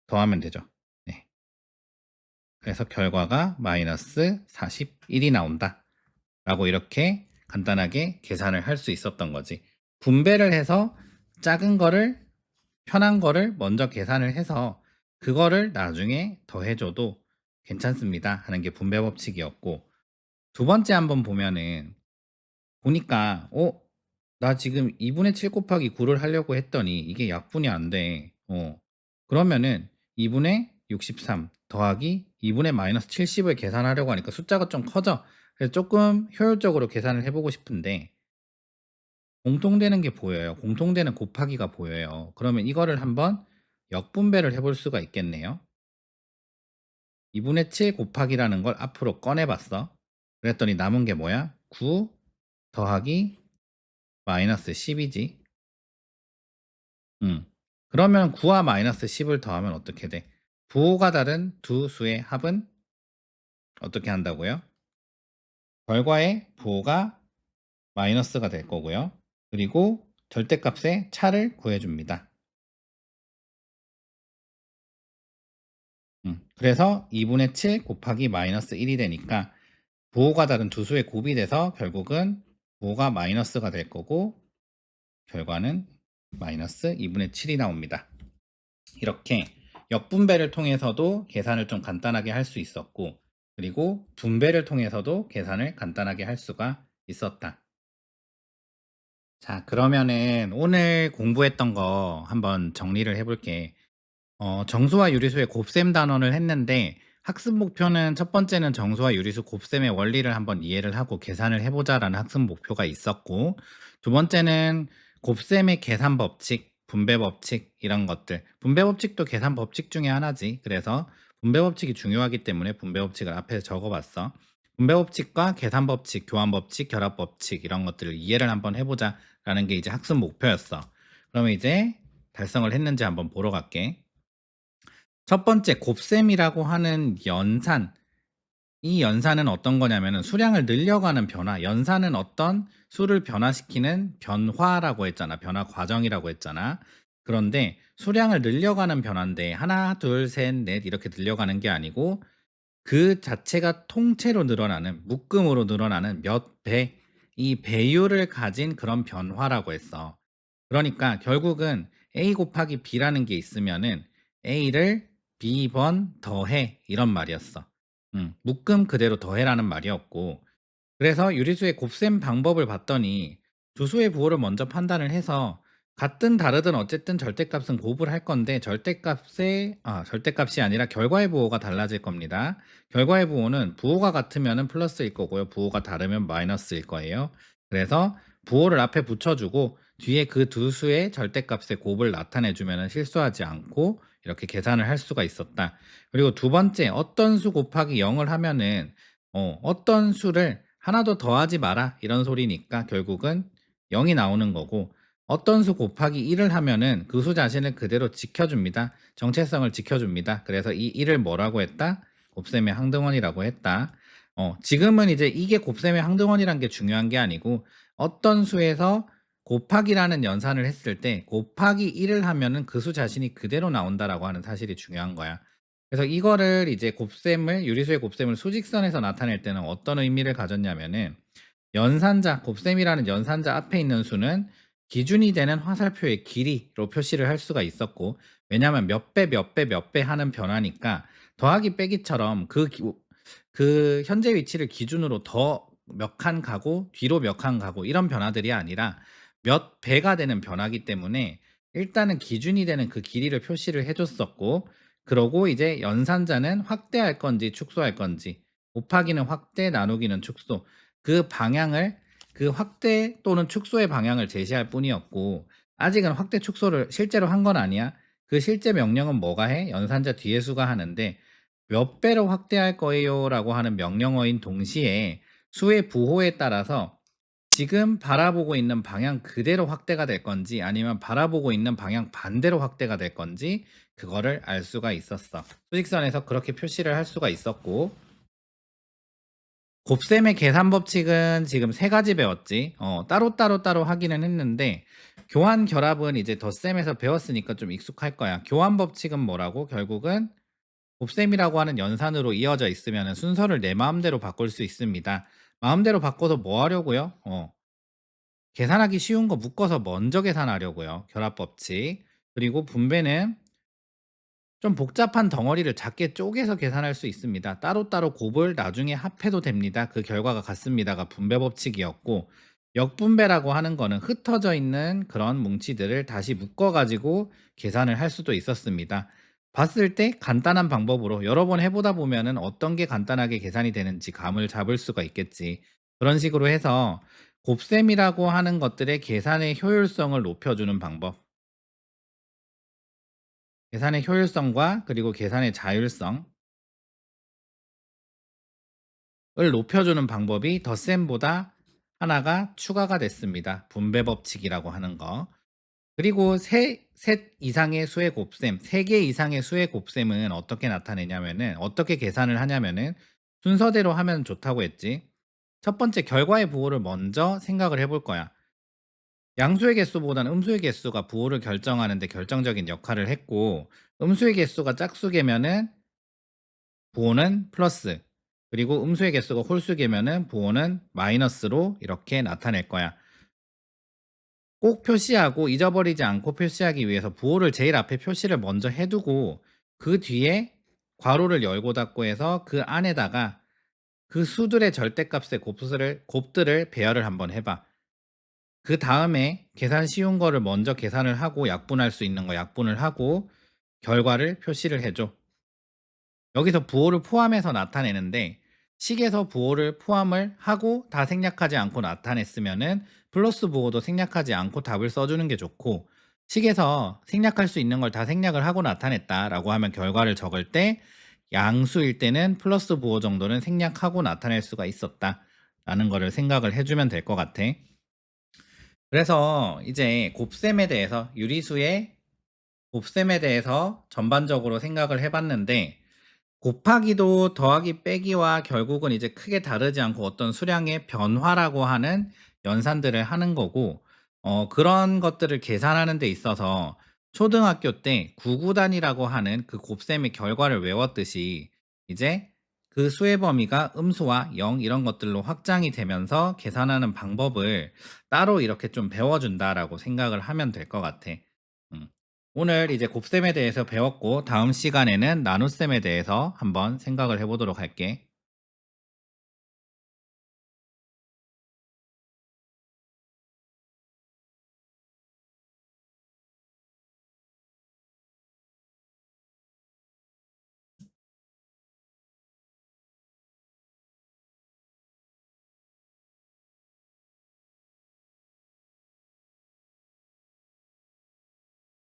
더하면 되죠. 네. 그래서 결과가 마이너스 41이 나온다. 라고 이렇게 간단하게 계산을 할 수 있었던 거지. 분배를 해서 작은 거를 편한 거를 먼저 계산을 해서 그거를 나중에 더해줘도 괜찮습니다 하는 게 분배 법칙이었고, 두 번째 한번 보면은 보니까 나 지금 2분의 7 곱하기 9를 하려고 했더니 이게 약분이 안 돼. 그러면은 2분의 63 더하기 2분의 마이너스 70을 계산하려고 하니까 숫자가 좀 커져. 그래서 조금 효율적으로 계산을 해보고 싶은데 공통되는 게 보여요. 공통되는 곱하기가 보여요. 그러면 이거를 한번 역분배를 해볼 수가 있겠네요. 2분의 7 곱하기라는 걸 앞으로 꺼내봤어. 그랬더니 남은 게 뭐야? 9 더하기 마이너스 10이지. 그러면 9와 마이너스 10을 더하면 어떻게 돼? 부호가 다른 두 수의 합은 어떻게 한다고요? 결과의 부호가 마이너스가 될 거고요. 그리고 절대값의 차를 구해줍니다. 그래서 2분의 7 곱하기 마이너스 1이 되니까 부호가 다른 두 수의 곱이 돼서 결국은 부호가 마이너스가 될 거고 결과는 마이너스 2분의 7이 나옵니다. 이렇게 역분배를 통해서도 계산을 좀 간단하게 할 수 있었고, 그리고 분배를 통해서도 계산을 간단하게 할 수가 있었다. 자, 그러면은 오늘 공부했던 거 한번 정리를 해볼게. 정수와 유리수의 곱셈 단원을 했는데 학습 목표는 첫 번째는 정수와 유리수 곱셈의 원리를 한번 이해를 하고 계산을 해보자라는 학습 목표가 있었고, 두 번째는 곱셈의 계산 법칙, 분배 법칙 이런 것들. 분배 법칙도 계산 법칙 중에 하나지. 그래서 분배 법칙이 중요하기 때문에 분배 법칙을 앞에 적어봤어. 분배 법칙과 계산 법칙, 교환 법칙, 결합 법칙 이런 것들을 이해를 한번 해보자라는 게 이제 학습 목표였어. 그러면 이제 달성을 했는지 한번 보러 갈게. 첫 번째 곱셈이라고 하는 연산. 이 연산은 어떤 거냐면은 수량을 늘려가는 변화. 연산은 어떤 수를 변화시키는 변화라고 했잖아. 변화 과정이라고 했잖아. 그런데 수량을 늘려가는 변화인데 하나, 둘, 셋, 넷 이렇게 늘려가는 게 아니고 그 자체가 통째로 늘어나는 묶음으로 늘어나는 몇 배, 이 배율을 가진 그런 변화라고 했어. 그러니까 결국은 A 곱하기 B라는 게 있으면은 A를 B번 더해 이런 말이었어. 묶음 그대로 더해라는 말이었고, 그래서 유리수의 곱셈 방법을 봤더니 두 수의 부호를 먼저 판단을 해서 같든 다르든 어쨌든 절대값은 곱을 할 건데 절대값이 아니라 결과의 부호가 달라질 겁니다. 결과의 부호는 부호가 같으면 플러스일 거고요. 부호가 다르면 마이너스일 거예요. 그래서 부호를 앞에 붙여주고 뒤에 그 두 수의 절대값의 곱을 나타내주면 실수하지 않고 이렇게 계산을 할 수가 있었다. 그리고 두 번째 어떤 수 곱하기 0을 하면은 어떤 수를 하나 더 더하지 마라 이런 소리니까 결국은 0이 나오는 거고, 어떤 수 곱하기 1을 하면은 그 수 자신을 그대로 지켜줍니다. 정체성을 지켜줍니다. 그래서 이 1을 뭐라고 했다? 곱셈의 항등원이라고 했다. 지금은 이제 이게 곱셈의 항등원이란 게 중요한 게 아니고 어떤 수에서 곱하기라는 연산을 했을 때 곱하기 1을 하면은 그 수 자신이 그대로 나온다라고 하는 사실이 중요한 거야. 그래서 이거를 이제 유리수의 곱셈을 수직선에서 나타낼 때는 어떤 의미를 가졌냐면은 곱셈이라는 연산자 앞에 있는 수는 기준이 되는 화살표의 길이로 표시를 할 수가 있었고, 왜냐하면 몇 배, 몇 배, 몇 배 하는 변화니까 더하기 빼기처럼 그 현재 위치를 기준으로 더 몇 칸 가고 뒤로 몇 칸 가고 이런 변화들이 아니라 몇 배가 되는 변화기 때문에 일단은 기준이 되는 그 길이를 표시를 해 줬었고, 그러고 이제 연산자는 확대할 건지 축소할 건지, 곱하기는 확대, 나누기는 축소, 그 방향을, 그 확대 또는 축소의 방향을 제시할 뿐이었고, 아직은 확대 축소를 실제로 한 건 아니야. 그 실제 명령은 뭐가 해? 연산자 뒤에 수가 하는데, 몇 배로 확대할 거예요라고 하는 명령어인 동시에 수의 부호에 따라서 지금 바라보고 있는 방향 그대로 확대가 될 건지 아니면 바라보고 있는 방향 반대로 확대가 될 건지 그거를 알 수가 있었어. 수직선에서 그렇게 표시를 할 수가 있었고, 곱셈의 계산 법칙은 지금 세 가지 배웠지. 따로 하기는 했는데 교환 결합은 이제 덧셈에서 배웠으니까 좀 익숙할 거야. 교환 법칙은 뭐라고? 결국은 곱셈이라고 하는 연산으로 이어져 있으면 순서를 내 마음대로 바꿀 수 있습니다. 마음대로 바꿔서 뭐 하려고요? 계산하기 쉬운 거 묶어서 먼저 계산하려고요. 결합 법칙. 그리고 분배는 좀 복잡한 덩어리를 작게 쪼개서 계산할 수 있습니다. 따로따로 곱을 나중에 합해도 됩니다. 그 결과가 같습니다가 분배 법칙이었고, 역분배라고 하는 거는 흩어져 있는 그런 뭉치들을 다시 묶어 가지고 계산을 할 수도 있었습니다. 봤을 때 간단한 방법으로 여러 번 해보다 보면은 어떤 게 간단하게 계산이 되는지 감을 잡을 수가 있겠지. 그런 식으로 해서 곱셈이라고 하는 것들의 계산의 효율성을 높여주는 방법, 계산의 효율성과 그리고 계산의 자율성을 높여주는 방법이 덧셈보다 하나가 추가가 됐습니다. 분배 법칙이라고 하는 거. 그리고 셋 이상의 수의 곱셈, 세 개 이상의 수의 곱셈은 어떻게 나타내냐면은, 어떻게 계산을 하냐면은, 순서대로 하면 좋다고 했지. 첫 번째 결과의 부호를 먼저 생각을 해볼 거야. 양수의 개수보다는 음수의 개수가 부호를 결정하는 데 결정적인 역할을 했고, 음수의 개수가 짝수개면은 부호는 플러스, 그리고 음수의 개수가 홀수개면은 부호는 마이너스로 이렇게 나타낼 거야. 꼭 표시하고 잊어버리지 않고 표시하기 위해서 부호를 제일 앞에 표시를 먼저 해두고 그 뒤에 괄호를 열고 닫고 해서 그 안에다가 그 수들의 절대값의 곱들을 배열을 한번 해봐. 그 다음에 계산 쉬운 거를 먼저 계산을 하고 약분할 수 있는 거 약분을 하고 결과를 표시를 해줘. 여기서 부호를 포함해서 나타내는데, 식에서 부호를 포함을 하고 다 생략하지 않고 나타냈으면은 플러스 부호도 생략하지 않고 답을 써주는 게 좋고, 식에서 생략할 수 있는 걸 다 생략을 하고 나타냈다라고 하면 결과를 적을 때 양수일 때는 플러스 부호 정도는 생략하고 나타낼 수가 있었다라는 거를 생각을 해주면 될 것 같아. 그래서 이제 곱셈에 대해서, 유리수의 곱셈에 대해서 전반적으로 생각을 해봤는데, 곱하기도 더하기 빼기와 결국은 이제 크게 다르지 않고 어떤 수량의 변화라고 하는 연산들을 하는 거고, 그런 것들을 계산하는 데 있어서 초등학교 때 구구단이라고 하는 그 곱셈의 결과를 외웠듯이 이제 그 수의 범위가 음수와 0 이런 것들로 확장이 되면서 계산하는 방법을 따로 이렇게 좀 배워준다라고 생각을 하면 될 것 같아. 음. 오늘 이제 곱셈에 대해서 배웠고, 다음 시간에는 나눗셈에 대해서 한번 생각을 해보도록 할게.